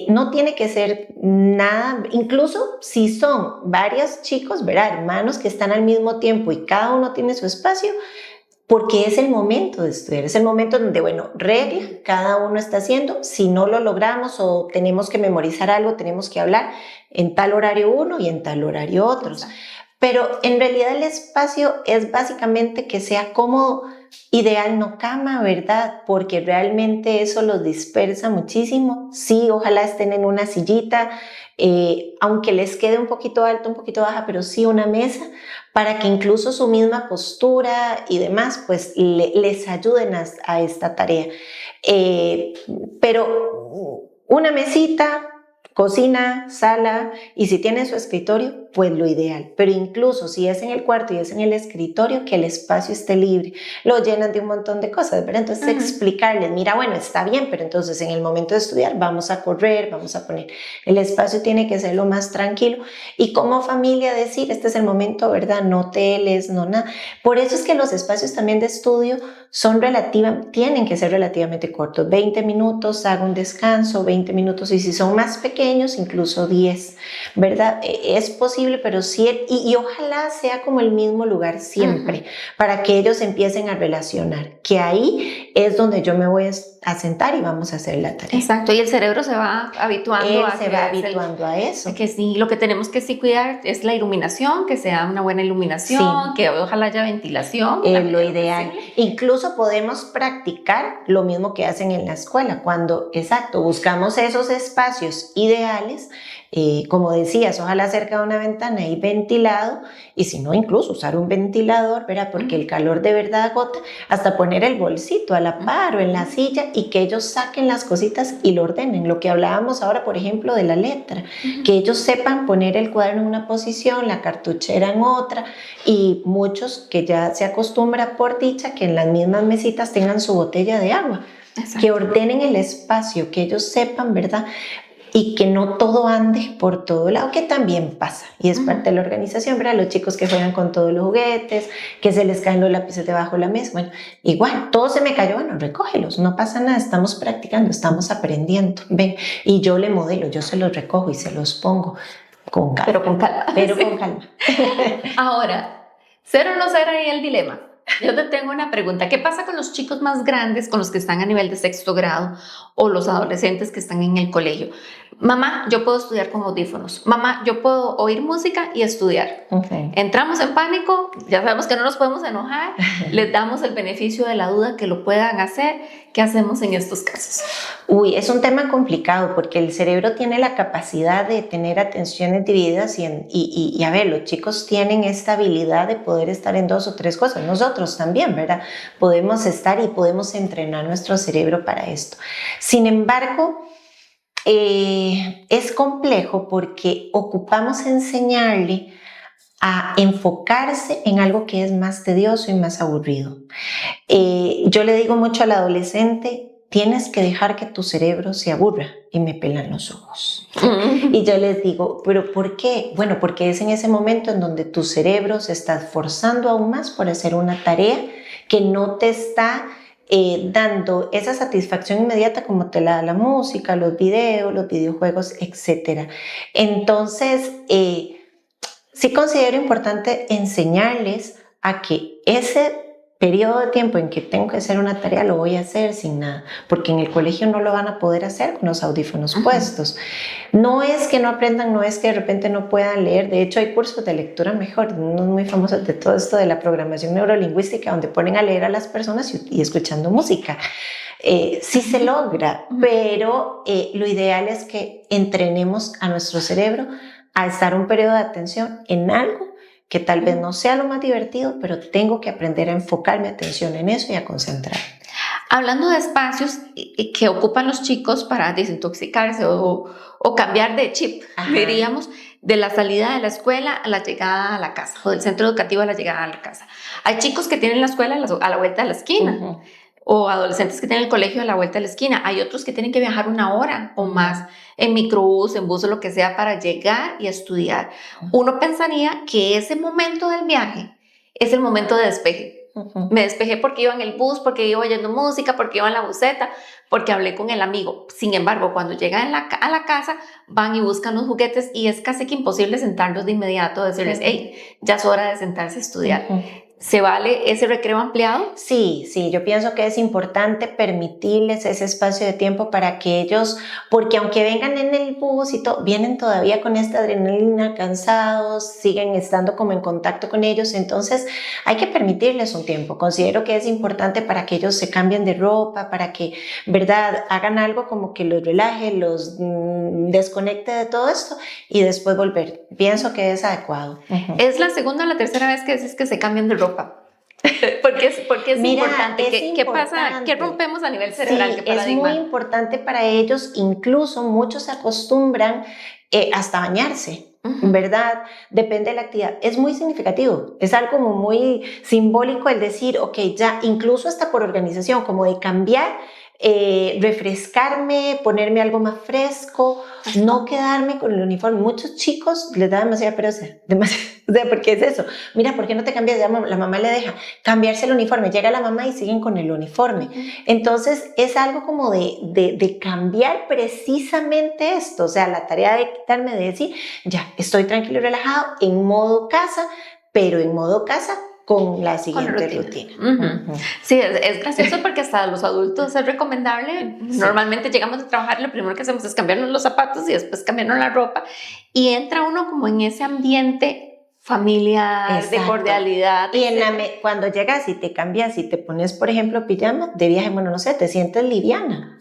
No tiene que ser nada, incluso si son varios chicos, ¿verdad? Hermanos que están al mismo tiempo y cada uno tiene su espacio, porque es el momento de estudiar, es el momento donde, bueno, regla, cada uno está haciendo, si no lo logramos o tenemos que memorizar algo, tenemos que hablar en tal horario uno y en tal horario otros. Pero en realidad el espacio es básicamente que sea cómodo, ideal no cama, ¿verdad? Porque realmente eso los dispersa muchísimo. Sí, ojalá estén en una sillita, aunque les quede un poquito alto, un poquito baja, pero sí una mesa, para que incluso su misma postura y demás, pues les ayuden a esta tarea. Pero una mesita, cocina, sala, y si tiene su escritorio, pues lo ideal. Pero incluso si es en el cuarto y es en el escritorio, que el espacio esté libre. Lo llenan de un montón de cosas, ¿verdad? Entonces explicarles, mira, bueno, está bien, pero entonces en el momento de estudiar vamos a correr, vamos a poner, el espacio tiene que ser lo más tranquilo. Y como familia decir, este es el momento, ¿verdad? No teles, no nada. Por eso es que los espacios también de estudio tienen que ser relativamente cortos. 20 minutos, hago un descanso, 20 minutos, y si son más pequeños, incluso 10, ¿verdad? Es posible, pero sí, y ojalá sea como el mismo lugar siempre, para que ellos empiecen a relacionar, que ahí es donde yo me voy a sentar y vamos a hacer la tarea. Exacto, y el cerebro se va habituando a eso. Que sí, lo que tenemos que sí cuidar es la iluminación, que sea una buena iluminación, que ojalá haya ventilación. Lo ideal. Incluso podemos practicar lo mismo que hacen en la escuela, cuando, exacto, buscamos esos espacios ideales, como decías, ojalá cerca de una ventana y ventilado, y si no, incluso usar un ventilador, ¿verdad? Porque el calor de verdad agota, hasta poner el bolsito a la par o en la silla, y que ellos saquen las cositas y lo ordenen. Lo que hablábamos ahora, por ejemplo, de la letra, que ellos sepan poner el cuaderno en una posición, la cartuchera en otra, y muchos que ya se acostumbra por dicha que en las mismas mesitas tengan su botella de agua. Exacto. Que ordenen el espacio, que ellos sepan, ¿verdad? Y que no todo ande por todo lado, que también pasa, y es parte de la organización, ¿verdad? Los chicos que juegan con todos los juguetes, que se les caen los lápices debajo de la mesa, bueno, igual, todo se me cayó, bueno, recógelos, no pasa nada, estamos practicando, estamos aprendiendo, ven, y yo le modelo, yo se los recojo y se los pongo con calma. Pero con calma. Pero con calma. Ahora, ¿ser o no ser ahí el dilema? Yo te tengo una pregunta. ¿Qué pasa con los chicos más grandes, con los que están a nivel de sexto grado, o los adolescentes que están en el colegio? Mamá, yo puedo estudiar con audífonos. Mamá, yo puedo oír música y estudiar. Entramos en pánico, ya sabemos que no nos podemos enojar, les damos el beneficio de la duda que lo puedan hacer. ¿Qué hacemos en estos casos? Uy, es un tema complicado porque el cerebro tiene la capacidad de tener atenciones divididas y a ver, los chicos tienen esta habilidad de poder estar en 2 o 3 cosas. Nosotros también, ¿verdad? Podemos estar y podemos entrenar nuestro cerebro para esto. Sin embargo, es complejo porque ocupamos enseñarle a enfocarse en algo que es más tedioso y más aburrido. Yo le digo mucho al adolescente, tienes que dejar que tu cerebro se aburra, y me pelan los ojos. Y yo les digo, ¿pero por qué? Bueno, porque es en ese momento en donde tu cerebro se está esforzando aún más por hacer una tarea que no te está dando esa satisfacción inmediata como te la da la música, los videos, los videojuegos, etc. Entonces, sí considero importante enseñarles a que ese periodo de tiempo en que tengo que hacer una tarea lo voy a hacer sin nada, porque en el colegio no lo van a poder hacer con los audífonos puestos. No es que no aprendan, no es que de repente no puedan leer, de hecho hay cursos de lectura mejor, unos muy famosos de todo esto de la programación neurolingüística, donde ponen a leer a las personas y escuchando música. Sí se logra, pero lo ideal es que entrenemos a nuestro cerebro a estar un periodo de atención en algo que tal vez no sea lo más divertido, pero tengo que aprender a enfocar mi atención en eso y a concentrar. Hablando de espacios que ocupan los chicos para desintoxicarse o cambiar de chip, diríamos, de la salida de la escuela a la llegada a la casa, o del centro educativo a la llegada a la casa. Hay chicos que tienen la escuela a la vuelta de la esquina, o adolescentes que tienen el colegio a la vuelta de la esquina. Hay otros que tienen que viajar 1 hora o más en microbús, en bus o lo que sea para llegar y estudiar. Uno pensaría que ese momento del viaje es el momento de despeje. Me despejé porque iba en el bus, porque iba oyendo música, porque iba en la buseta, porque hablé con el amigo. Sin embargo, cuando llegan a la casa, van y buscan los juguetes y es casi que imposible sentarlos de inmediato, decirles, hey, ya es hora de sentarse a estudiar. ¿Se vale ese recreo ampliado? Sí, yo pienso que es importante permitirles ese espacio de tiempo para que ellos, porque aunque vengan en el bus y todo, vienen todavía con esta adrenalina, cansados, siguen estando como en contacto con ellos, entonces hay que permitirles un tiempo. Considero que es importante para que ellos se cambien de ropa, para que, ¿verdad?, hagan algo como que los relaje, los desconecte de todo esto y después volver. Pienso que es adecuado. Es la segunda o la tercera vez que decís que se cambian de ropa. porque es importante. ¿Qué pasa? ¿Qué rompemos a nivel cerebral? Sí, es muy importante para ellos. Incluso muchos se acostumbran hasta bañarse, ¿verdad? Depende de la actividad. Es muy significativo. Es algo como muy simbólico el decir, ok, ya, incluso hasta por organización, como de cambiar, refrescarme, ponerme algo más fresco, no quedarme con el uniforme. Muchos chicos les da demasiada pereza, porque es eso. Mira, ¿por qué no te cambias? Ya la mamá le deja cambiarse el uniforme, llega la mamá y siguen con el uniforme. Entonces es algo como de cambiar precisamente esto, o sea, la tarea de quitarme, de decir, ya, estoy tranquilo y relajado en modo casa, pero en modo casa con la siguiente rutina. Sí, es gracioso porque hasta los adultos es recomendable. Sí. Normalmente llegamos a trabajar, lo primero que hacemos es cambiarnos los zapatos y después cambiarnos la ropa y entra uno como en ese ambiente familiar, exacto, de cordialidad. Y cuando llegas y te cambias y te pones, por ejemplo, pijama de viaje, bueno, no sé, te sientes liviana.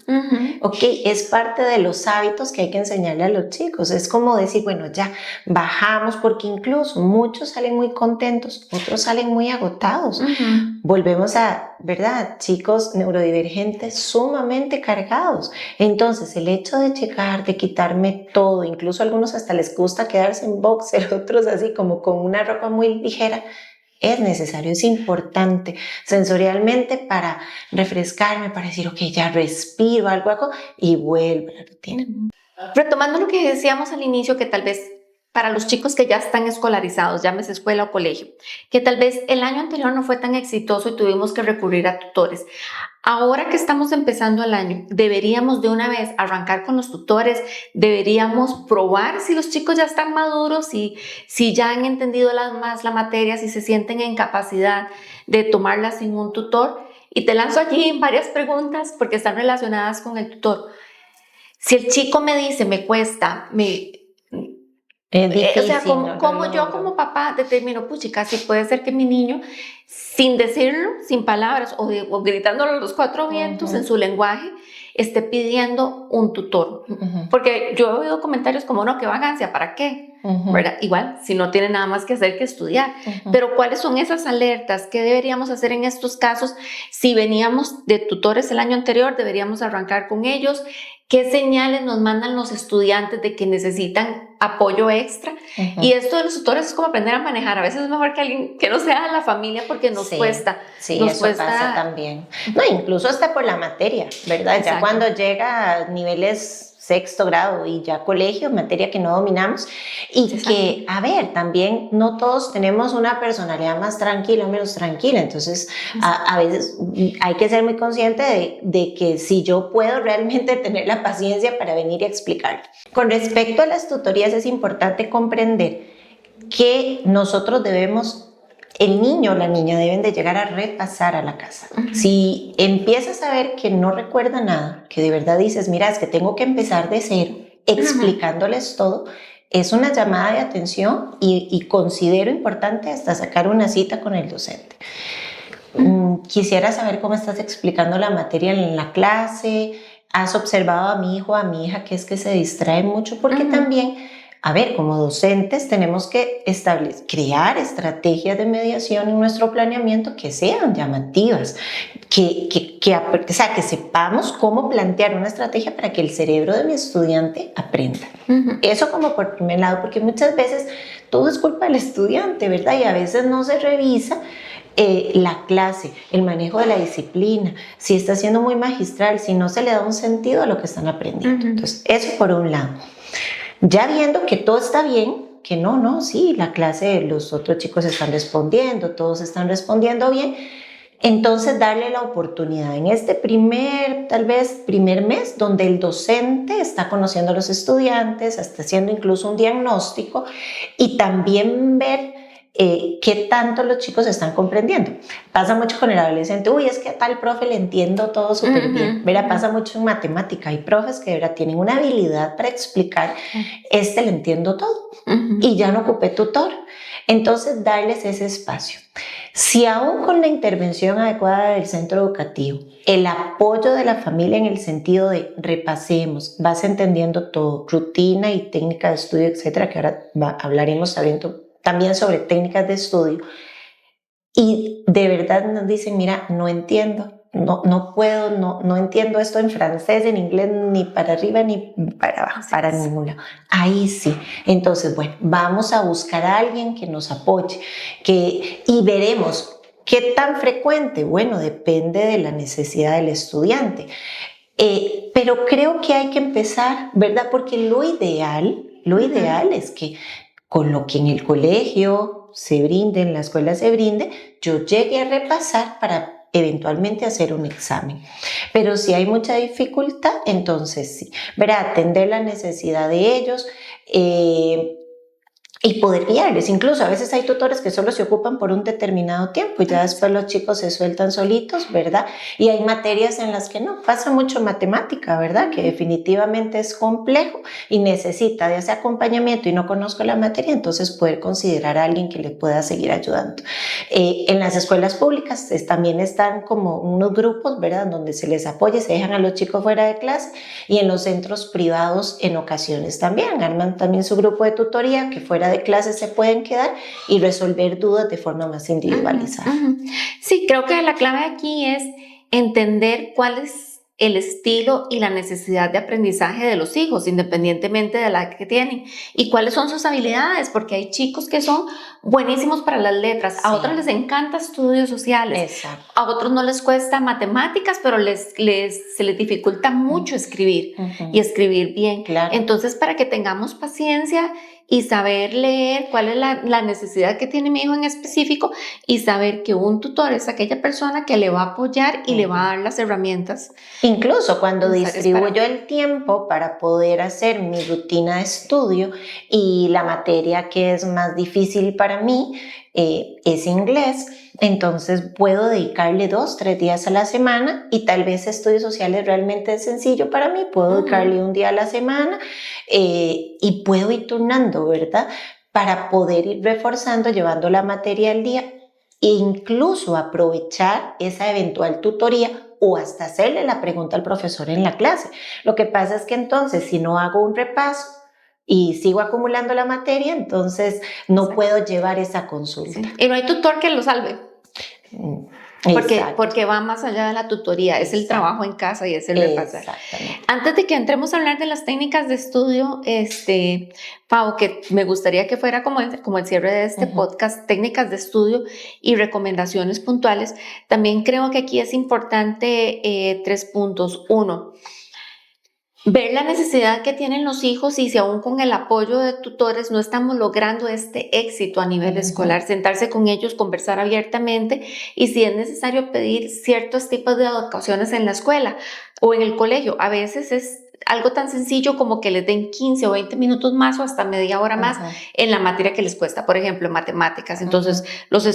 Ok, es parte de los hábitos que hay que enseñarle a los chicos. Es como decir, bueno, ya bajamos, porque incluso muchos salen muy contentos, otros salen muy agotados. Volvemos a, ¿verdad? Chicos neurodivergentes sumamente cargados. Entonces, el hecho de checar, de quitarme todo, incluso a algunos hasta les gusta quedarse en boxer, otros así como con una ropa muy ligera, es necesario, es importante sensorialmente para refrescarme, para decir, ok, ya respiro, algo hago y vuelvo a la rutina. Retomando lo que decíamos al inicio, que tal vez para los chicos que ya están escolarizados, llámese escuela o colegio, que tal vez el año anterior no fue tan exitoso y tuvimos que recurrir a tutores. Ahora que estamos empezando el año, deberíamos de una vez arrancar con los tutores, deberíamos probar si los chicos ya están maduros, si ya han entendido más la materia, si se sienten en capacidad de tomarla sin un tutor. Y te lanzo allí varias preguntas porque están relacionadas con el tutor. Si el chico me dice, me cuesta, difícil, o sea, como yo como papá determino, puchica, si puede ser que mi niño, sin decirlo, sin palabras o gritándolo a los 4 vientos en su lenguaje, esté pidiendo un tutor. Porque yo he oído comentarios como, no, qué vagancia, ¿para qué? ¿Verdad? Igual, si no tiene nada más que hacer que estudiar. Pero ¿cuáles son esas alertas? ¿Qué deberíamos hacer en estos casos? Si veníamos de tutores el año anterior, deberíamos arrancar con ellos. ¿Qué señales nos mandan los estudiantes de que necesitan apoyo extra? Y esto de los tutores es como aprender a manejar. A veces es mejor que alguien que no sea de la familia porque nos cuesta. Sí, nos cuesta. Pasa también. No, incluso hasta por la materia, ¿verdad? Exacto. Ya cuando llega a niveles 6º grado y ya colegio, materia que no dominamos y exacto, que, a ver, también no todos tenemos una personalidad más tranquila o menos tranquila, entonces a veces hay que ser muy consciente de que si yo puedo realmente tener la paciencia para venir y explicar. Con respecto a las tutorías es importante comprender que nosotros debemos el niño o la niña deben de llegar a repasar a la casa. Si empiezas a ver que no recuerda nada, que de verdad dices, mira, es que tengo que empezar de cero, explicándoles todo, es una llamada de atención y considero importante hasta sacar una cita con el docente. Quisiera saber cómo estás explicando la materia en la clase. ¿Has observado a mi hijo o a mi hija que es que se distrae mucho? Porque también, a ver, como docentes tenemos que crear estrategias de mediación en nuestro planeamiento que sean llamativas, o sea, que sepamos cómo plantear una estrategia para que el cerebro de mi estudiante aprenda. Eso como por primer lado, porque muchas veces todo es culpa del estudiante, ¿verdad? Y a veces no se revisa la clase, el manejo de la disciplina, si está siendo muy magistral, si no se le da un sentido a lo que están aprendiendo. Entonces, eso por un lado. Ya viendo que todo está bien, que sí, la clase, los otros chicos están respondiendo, todos están respondiendo bien, entonces darle la oportunidad en este tal vez primer mes, donde el docente está conociendo a los estudiantes, está haciendo incluso un diagnóstico y también ver qué tanto los chicos están comprendiendo. Pasa mucho con el adolescente, es que a tal profe le entiendo todo súper bien. Pasa mucho en matemática, hay profes que de verdad tienen una habilidad para explicar, le entiendo todo y ya no ocupé tutor. Entonces darles ese espacio. Si aún con la intervención adecuada del centro educativo, el apoyo de la familia en el sentido de repasemos, vas entendiendo todo, rutina y técnica de estudio, etcétera, que ahora hablaremos también sobre técnicas de estudio, y de verdad nos dicen, mira, no entiendo, no puedo, no entiendo esto en francés, en inglés, ni para arriba ni para abajo, para ningún lado. Ahí sí. Entonces, bueno, vamos a buscar a alguien que nos apoye, y veremos qué tan frecuente. Bueno, depende de la necesidad del estudiante. Pero creo que hay que empezar, ¿verdad? Porque lo ideal es que con lo que en el colegio se brinde, en la escuela se brinde, yo llegue a repasar para eventualmente hacer un examen. Pero si hay mucha dificultad, entonces sí, ¿verdad? Atender la necesidad de ellos y poder guiarles. Incluso a veces hay tutores que solo se ocupan por un determinado tiempo y ya después los chicos se sueltan solitos, ¿verdad? Y hay materias en las que no, pasa mucho matemática, ¿verdad? Que definitivamente es complejo y necesita de ese acompañamiento y no conozco la materia, entonces poder considerar a alguien que le pueda seguir ayudando. En las escuelas públicas también están como unos grupos, ¿verdad? Donde se les apoya, se dejan a los chicos fuera de clase, y en los centros privados en ocasiones también arman también su grupo de tutoría que fuera de clases se pueden quedar y resolver dudas de forma más individualizada. Sí, creo que la clave aquí es entender cuál es el estilo y la necesidad de aprendizaje de los hijos, independientemente de la edad que tienen, y cuáles son sus habilidades, porque hay chicos que son buenísimos para las letras, a otros les encanta estudios sociales, Exacto. A otros no les cuesta matemáticas, pero se les dificulta mucho escribir y escribir bien. Claro. Entonces, para que tengamos paciencia y saber leer cuál es la necesidad que tiene mi hijo en específico, y saber que un tutor es aquella persona que le va a apoyar y le va a dar las herramientas. Incluso cuando distribuyo el tiempo para poder hacer mi rutina de estudio y la materia que es más difícil para mí es inglés, entonces puedo dedicarle 2-3 días a la semana, y tal vez estudios sociales realmente es sencillo para mí, puedo dedicarle un día a la semana y puedo ir turnando, ¿verdad? Para poder ir reforzando, llevando la materia al día e incluso aprovechar esa eventual tutoría o hasta hacerle la pregunta al profesor en la clase. Lo que pasa es que entonces, si no hago un repaso y sigo acumulando la materia, entonces no puedo llevar esa consulta. Sí. Y no hay tutor que lo salve. Porque va más allá de la tutoría, es el trabajo en casa y es el repasar. Antes de que entremos a hablar de las técnicas de estudio, Pau, que me gustaría que fuera como el cierre de este podcast, técnicas de estudio y recomendaciones puntuales, también creo que aquí es importante 3 puntos. 1, ver la necesidad que tienen los hijos, y si aún con el apoyo de tutores no estamos logrando este éxito a nivel escolar, sentarse con ellos, conversar abiertamente, y si es necesario pedir ciertos tipos de adecuaciones en la escuela o en el colegio. A veces es algo tan sencillo como que les den 15 o 20 minutos más o hasta media hora más en la materia que les cuesta, por ejemplo, matemáticas. Entonces,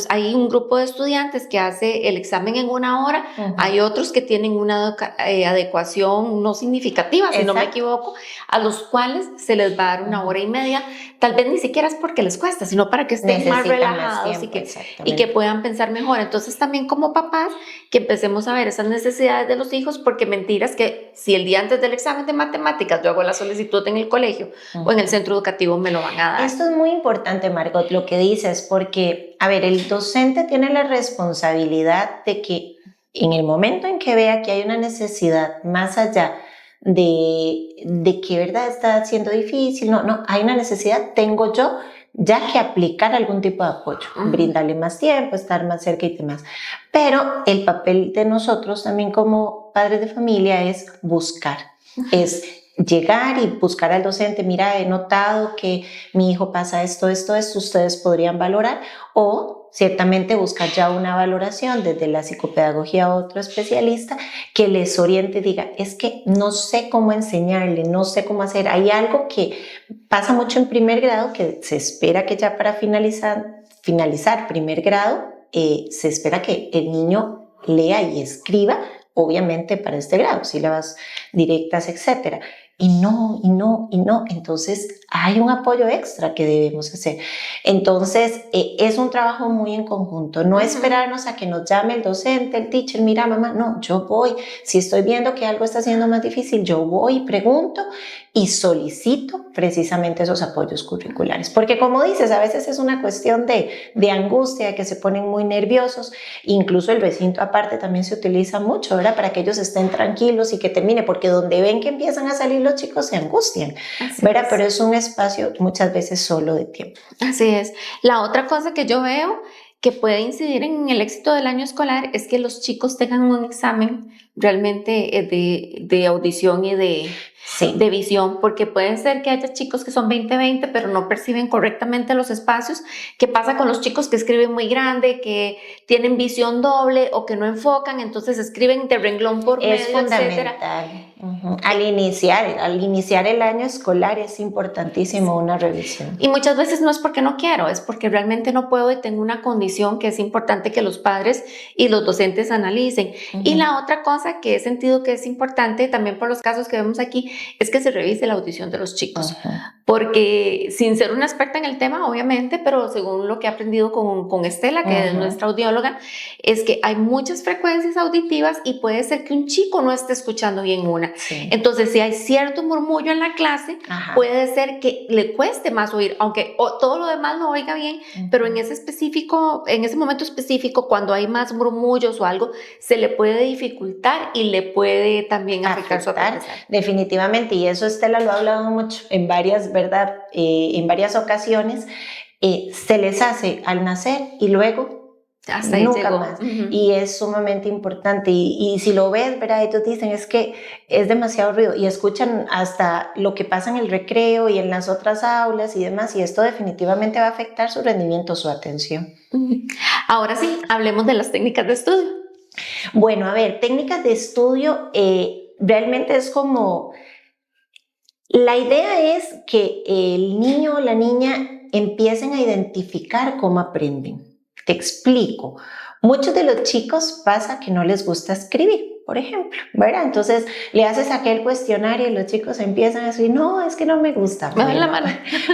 hay un grupo de estudiantes que hace el examen en 1 hora, hay otros que tienen una adecuación no significativa, si no me equivoco, a los cuales se les va a dar 1 hora y media, tal vez ni siquiera es porque les cuesta, sino para que estén más relajados más tiempo, y que puedan pensar mejor. Entonces, también como papás, que empecemos a ver esas necesidades de los hijos, porque mentiras que si el día antes del examen de matemáticas yo hago la solicitud en el colegio o en el centro educativo, me lo van a dar. Esto es muy importante, Margot, lo que dices, porque, a ver, el docente tiene la responsabilidad de que en el momento en que vea que hay una necesidad más allá de que, ¿verdad?, está siendo difícil, no, hay una necesidad, tengo yo ya que aplicar algún tipo de apoyo, brindarle más tiempo, estar más cerca y demás. Pero el papel de nosotros también como padres de familia es buscar, es llegar y buscar al docente, mira, he notado que mi hijo pasa esto, ustedes podrían valorar, o ciertamente buscar ya una valoración desde la psicopedagogía a otro especialista que les oriente y diga, es que no sé cómo enseñarle, no sé cómo hacer. Hay algo que pasa mucho en primer grado, que se espera que ya para finalizar primer grado, se espera que el niño lea y escriba, obviamente para este grado, sílabas directas, etcétera. Y no. Entonces, hay un apoyo extra que debemos hacer. Entonces, es un trabajo muy en conjunto. No esperarnos a que nos llame el docente, el teacher, mira, mamá, no, yo voy. Si estoy viendo que algo está siendo más difícil, yo voy y pregunto y solicito precisamente esos apoyos curriculares. Porque como dices, a veces es una cuestión de angustia, de que se ponen muy nerviosos. Incluso el recinto aparte también se utiliza mucho, ¿verdad? Para que ellos estén tranquilos y que termine, porque donde ven que empiezan a salir los chicos se angustian, ¿verdad? Pero es un espacio muchas veces solo de tiempo. Así es. La otra cosa que yo veo que puede incidir en el éxito del año escolar es que los chicos tengan un examen realmente de audición y de visión, porque pueden ser que haya chicos que son 20-20 pero no perciben correctamente los espacios. ¿Qué pasa con los chicos que escriben muy grande, que tienen visión doble o que no enfocan, entonces escriben de renglón por medio, es fundamental, etcétera? Al iniciar el año escolar es importantísimo una revisión. Y muchas veces no es porque no quiero, es porque realmente no puedo y tengo una condición que es importante que los padres y los docentes analicen. Y la otra cosa que he sentido que es importante, también por los casos que vemos aquí, es que se revise la audición de los chicos. Porque sin ser una experta en el tema, obviamente, pero según lo que he aprendido con Estela, que es nuestra audióloga, es que hay muchas frecuencias auditivas y puede ser que un chico no esté escuchando bien una. Entonces, si hay cierto murmullo en la clase, puede ser que le cueste más oír, aunque todo lo demás lo oiga bien, pero en ese momento específico, cuando hay más murmullos o algo, se le puede dificultar y le puede también afectar su aprendizaje. Definitivamente, y eso Estela lo ha hablado mucho en varias, ¿verdad? En varias ocasiones, se les hace al nacer y luego hasta nunca más. Y es sumamente importante. Y si lo ves, ¿verdad? Ellos dicen, es que es demasiado ruido. Y escuchan hasta lo que pasa en el recreo y en las otras aulas y demás. Y esto definitivamente va a afectar su rendimiento, su atención. Ahora sí, hablemos de las técnicas de estudio. Bueno, a ver, técnicas de estudio realmente es como... La idea es que el niño o la niña empiecen a identificar cómo aprenden. Te explico. Muchos de los chicos pasa que no les gusta escribir, por ejemplo, ¿verdad? Entonces le haces aquel cuestionario y los chicos empiezan a decir, no, es que no me gusta. Me duele la mano.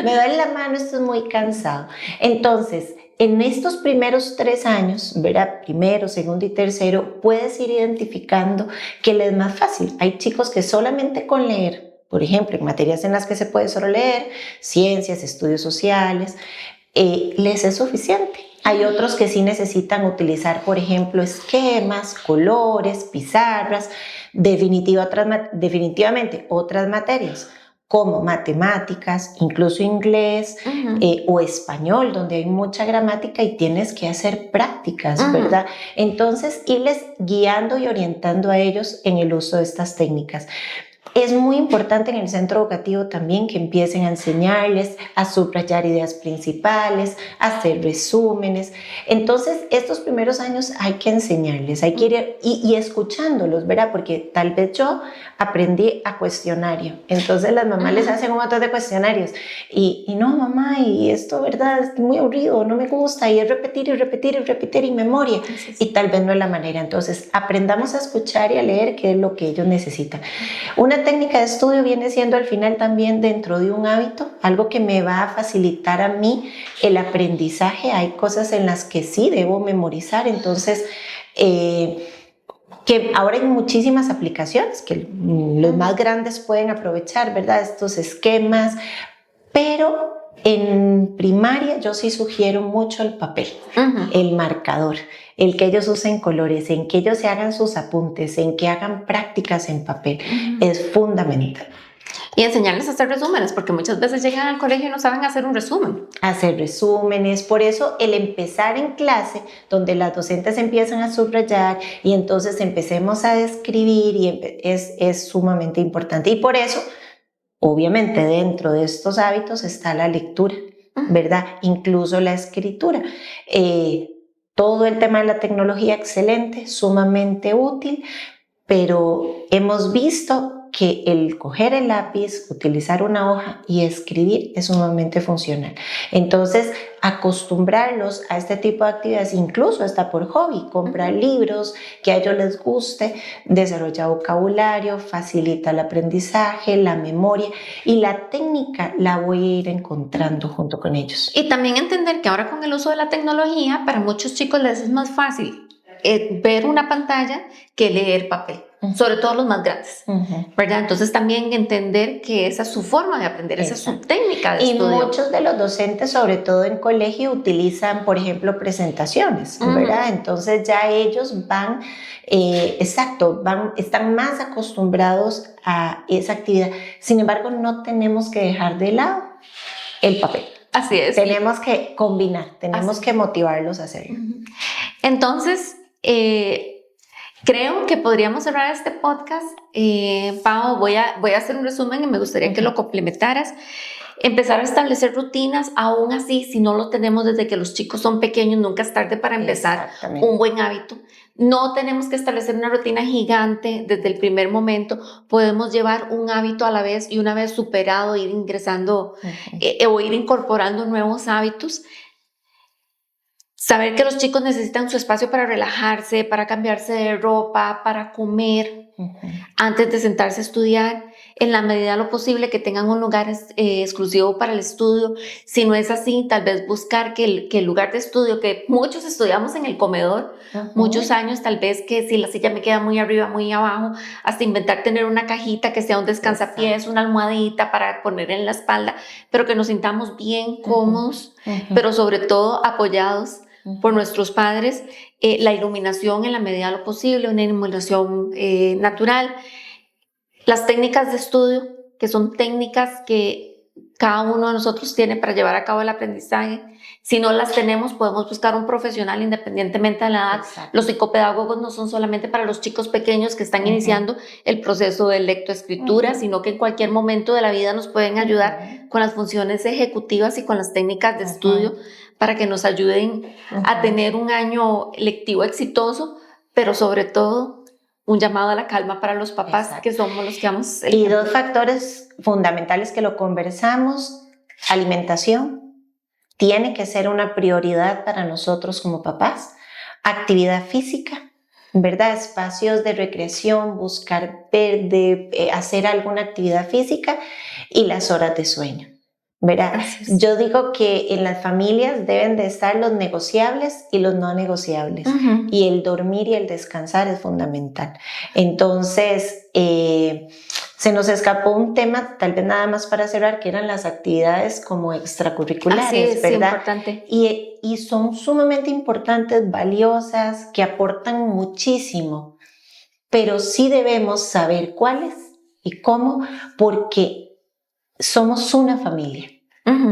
Me duele la mano, esto es muy cansado. Entonces, en estos primeros 3 años, ¿verdad? Primero, segundo y tercero, puedes ir identificando qué les es más fácil. Hay chicos que solamente con leer, por ejemplo, en materias en las que se puede solo leer, ciencias, estudios sociales, les es suficiente. Hay otros que sí necesitan utilizar, por ejemplo, esquemas, colores, pizarras, definitivamente otras materias como matemáticas, incluso inglés o español, donde hay mucha gramática y tienes que hacer prácticas, ¿verdad? Entonces, irles guiando y orientando a ellos en el uso de estas técnicas. Es muy importante en el centro educativo también que empiecen a enseñarles a subrayar ideas principales, a hacer resúmenes. Entonces, estos primeros años hay que enseñarles, hay que ir y escuchándolos, ¿verdad? Porque tal vez yo aprendí a cuestionario. Entonces, las mamás les hacen un montón de cuestionarios. Y no, mamá, y esto, ¿verdad? Es muy aburrido, no me gusta. Y es repetir y repetir y repetir y memoria. Y tal vez no es la manera. Entonces, aprendamos a escuchar y a leer qué es lo que ellos necesitan. Una técnica de estudio viene siendo al final también dentro de un hábito, algo que me va a facilitar a mí el aprendizaje. Hay cosas en las que sí debo memorizar, entonces que ahora hay muchísimas aplicaciones que los más grandes pueden aprovechar, ¿verdad? Estos esquemas, pero en primaria yo sí sugiero mucho el papel, el marcador, el que ellos usen colores, en que ellos se hagan sus apuntes, en que hagan prácticas en papel, es fundamental. Y enseñarles a hacer resúmenes, porque muchas veces llegan al colegio y no saben hacer un resumen. Hacer resúmenes, por eso el empezar en clase, donde las docentes empiezan a subrayar y entonces empecemos a escribir, y es sumamente importante. Y por eso, obviamente, dentro de estos hábitos está la lectura, ¿verdad? Incluso la escritura. Todo el tema de la tecnología, excelente, sumamente útil, pero hemos visto que el coger el lápiz, utilizar una hoja y escribir es sumamente funcional. Entonces, acostumbrarlos a este tipo de actividades, incluso hasta por hobby, comprar libros que a ellos les guste, desarrolla vocabulario, facilita el aprendizaje, la memoria, y la técnica la voy a ir encontrando junto con ellos. Y también entender que ahora con el uso de la tecnología, para muchos chicos les es más fácil ver una pantalla que leer papel. Sobre todo los más grandes, ¿verdad? Entonces también entender que esa es su forma de aprender, esa es su técnica de estudio. Y muchos de los docentes, sobre todo en colegio, utilizan, por ejemplo, presentaciones, ¿verdad? Entonces ya ellos van, están más acostumbrados a esa actividad. Sin embargo, no tenemos que dejar de lado el papel. Así es. Tenemos que combinar, tenemos que motivarlos a hacerlo. Entonces, creo que podríamos cerrar este podcast. Pau, voy a hacer un resumen y me gustaría que lo complementaras. Empezar a establecer rutinas, aún así, si no lo tenemos desde que los chicos son pequeños, nunca es tarde para empezar un buen hábito. No tenemos que establecer una rutina gigante desde el primer momento. Podemos llevar un hábito a la vez y una vez superado, ir ingresando o ir incorporando nuevos hábitos. Saber que los chicos necesitan su espacio para relajarse, para cambiarse de ropa, para comer, antes de sentarse a estudiar, en la medida de lo posible que tengan un lugar exclusivo para el estudio. Si no es así, tal vez buscar que el lugar de estudio, que muchos estudiamos en el comedor, muchos años, tal vez que si la silla me queda muy arriba, muy abajo, hasta inventar tener una cajita que sea un descansapiés, una almohadita para poner en la espalda, pero que nos sintamos bien cómodos, pero sobre todo apoyados por nuestros padres, la iluminación en la medida de lo posible, una iluminación natural, las técnicas de estudio, que son técnicas que cada uno de nosotros tiene para llevar a cabo el aprendizaje. Si no las tenemos, podemos buscar un profesional independientemente de la edad. Exacto. Los psicopedagogos no son solamente para los chicos pequeños que están iniciando el proceso de lectoescritura, sino que en cualquier momento de la vida nos pueden ayudar con las funciones ejecutivas y con las técnicas de estudio para que nos ayuden a tener un año lectivo exitoso, pero sobre todo un llamado a la calma para los papás. Exacto. Que somos los que vamos. Y dos factores fundamentales que lo conversamos: alimentación, tiene que ser una prioridad para nosotros como papás; actividad física, ¿verdad? Espacios de recreación, buscar verde, hacer alguna actividad física; y las horas de sueño, ¿verdad? Yo digo que en las familias deben de estar los negociables y los no negociables, y el dormir y el descansar es fundamental. Entonces, se nos escapó un tema, tal vez nada más para cerrar, que eran las actividades como extracurriculares, ¿verdad? Importante. Y son sumamente importantes, valiosas, que aportan muchísimo, pero sí debemos saber cuáles y cómo, porque somos una familia.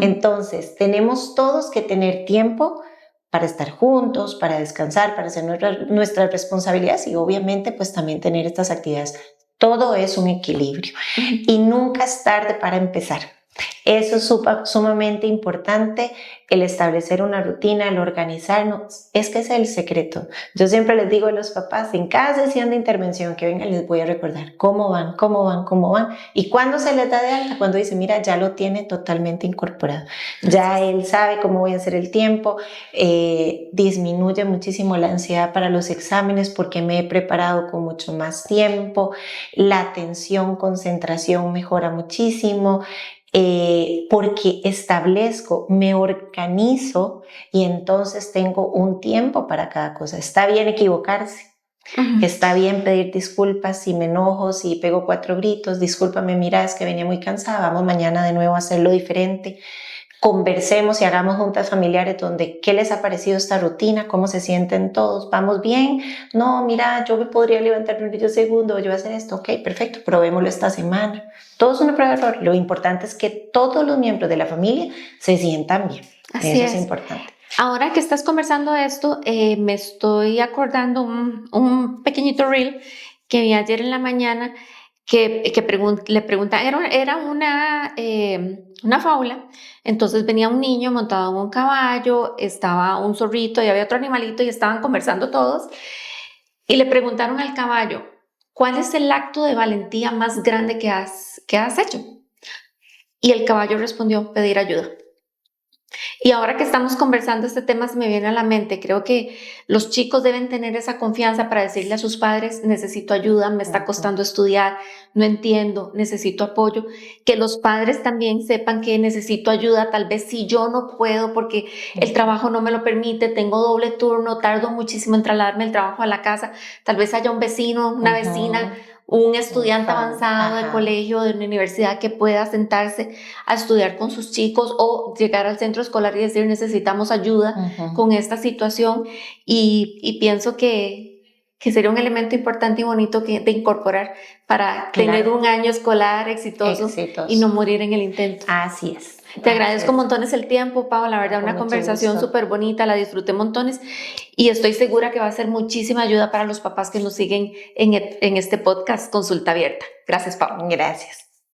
Entonces, tenemos todos que tener tiempo para estar juntos, para descansar, para hacer nuestras responsabilidades, y obviamente pues también tener estas actividades. Todo es un equilibrio y nunca es tarde para empezar. Eso es sumamente importante, el establecer una rutina, el organizarnos, es que ese es el secreto. Yo siempre les digo a los papás, en cada sesión de intervención que vengan, les voy a recordar cómo van, y cuando se les da de alta, cuando dice, mira, ya lo tiene totalmente incorporado, ya él sabe cómo voy a hacer el tiempo, disminuye muchísimo la ansiedad para los exámenes porque me he preparado con mucho más tiempo, la atención, concentración mejora muchísimo, porque establezco, me organizo y entonces tengo un tiempo para cada cosa. Está bien equivocarse, está bien pedir disculpas si me enojo, si pego 4 gritos, discúlpame, mira, es que venía muy cansada, vamos mañana de nuevo a hacerlo diferente. Conversemos y hagamos juntas familiares donde qué les ha parecido esta rutina, cómo se sienten todos, ¿vamos bien? No, mira, yo me podría levantar un medio segundo, yo voy a hacer esto, ok, perfecto, probémoslo esta semana. Todo es una prueba de error. Lo importante es que todos los miembros de la familia se sientan bien. Así Eso es importante. Ahora que estás conversando esto, me estoy acordando un pequeñito reel que vi ayer en la mañana que le pregunta, era una fábula. Entonces venía un niño montado en un caballo, estaba un zorrito y había otro animalito y estaban conversando todos y le preguntaron al caballo, ¿cuál es el acto de valentía más grande que has hecho? Y el caballo respondió, pedir ayuda. Y ahora que estamos conversando este tema se me viene a la mente, creo que los chicos deben tener esa confianza para decirle a sus padres, necesito ayuda, me está costando estudiar, no entiendo, necesito apoyo, que los padres también sepan que necesito ayuda, tal vez si yo no puedo porque el trabajo no me lo permite, tengo doble turno, tardo muchísimo en trasladarme el trabajo a la casa, tal vez haya un vecino, una vecina, un estudiante avanzado de colegio, de una universidad que pueda sentarse a estudiar con sus chicos o llegar al centro escolar y decir necesitamos ayuda con esta situación y pienso que sería un elemento importante y bonito de incorporar para tener un año escolar exitoso y no morir en el intento. Así es. Te agradezco montones el tiempo, Pau, la verdad, una conversación súper bonita, la disfruté montones y estoy segura que va a ser muchísima ayuda para los papás que nos siguen en este podcast Consulta Abierta. Gracias, Pau. Gracias.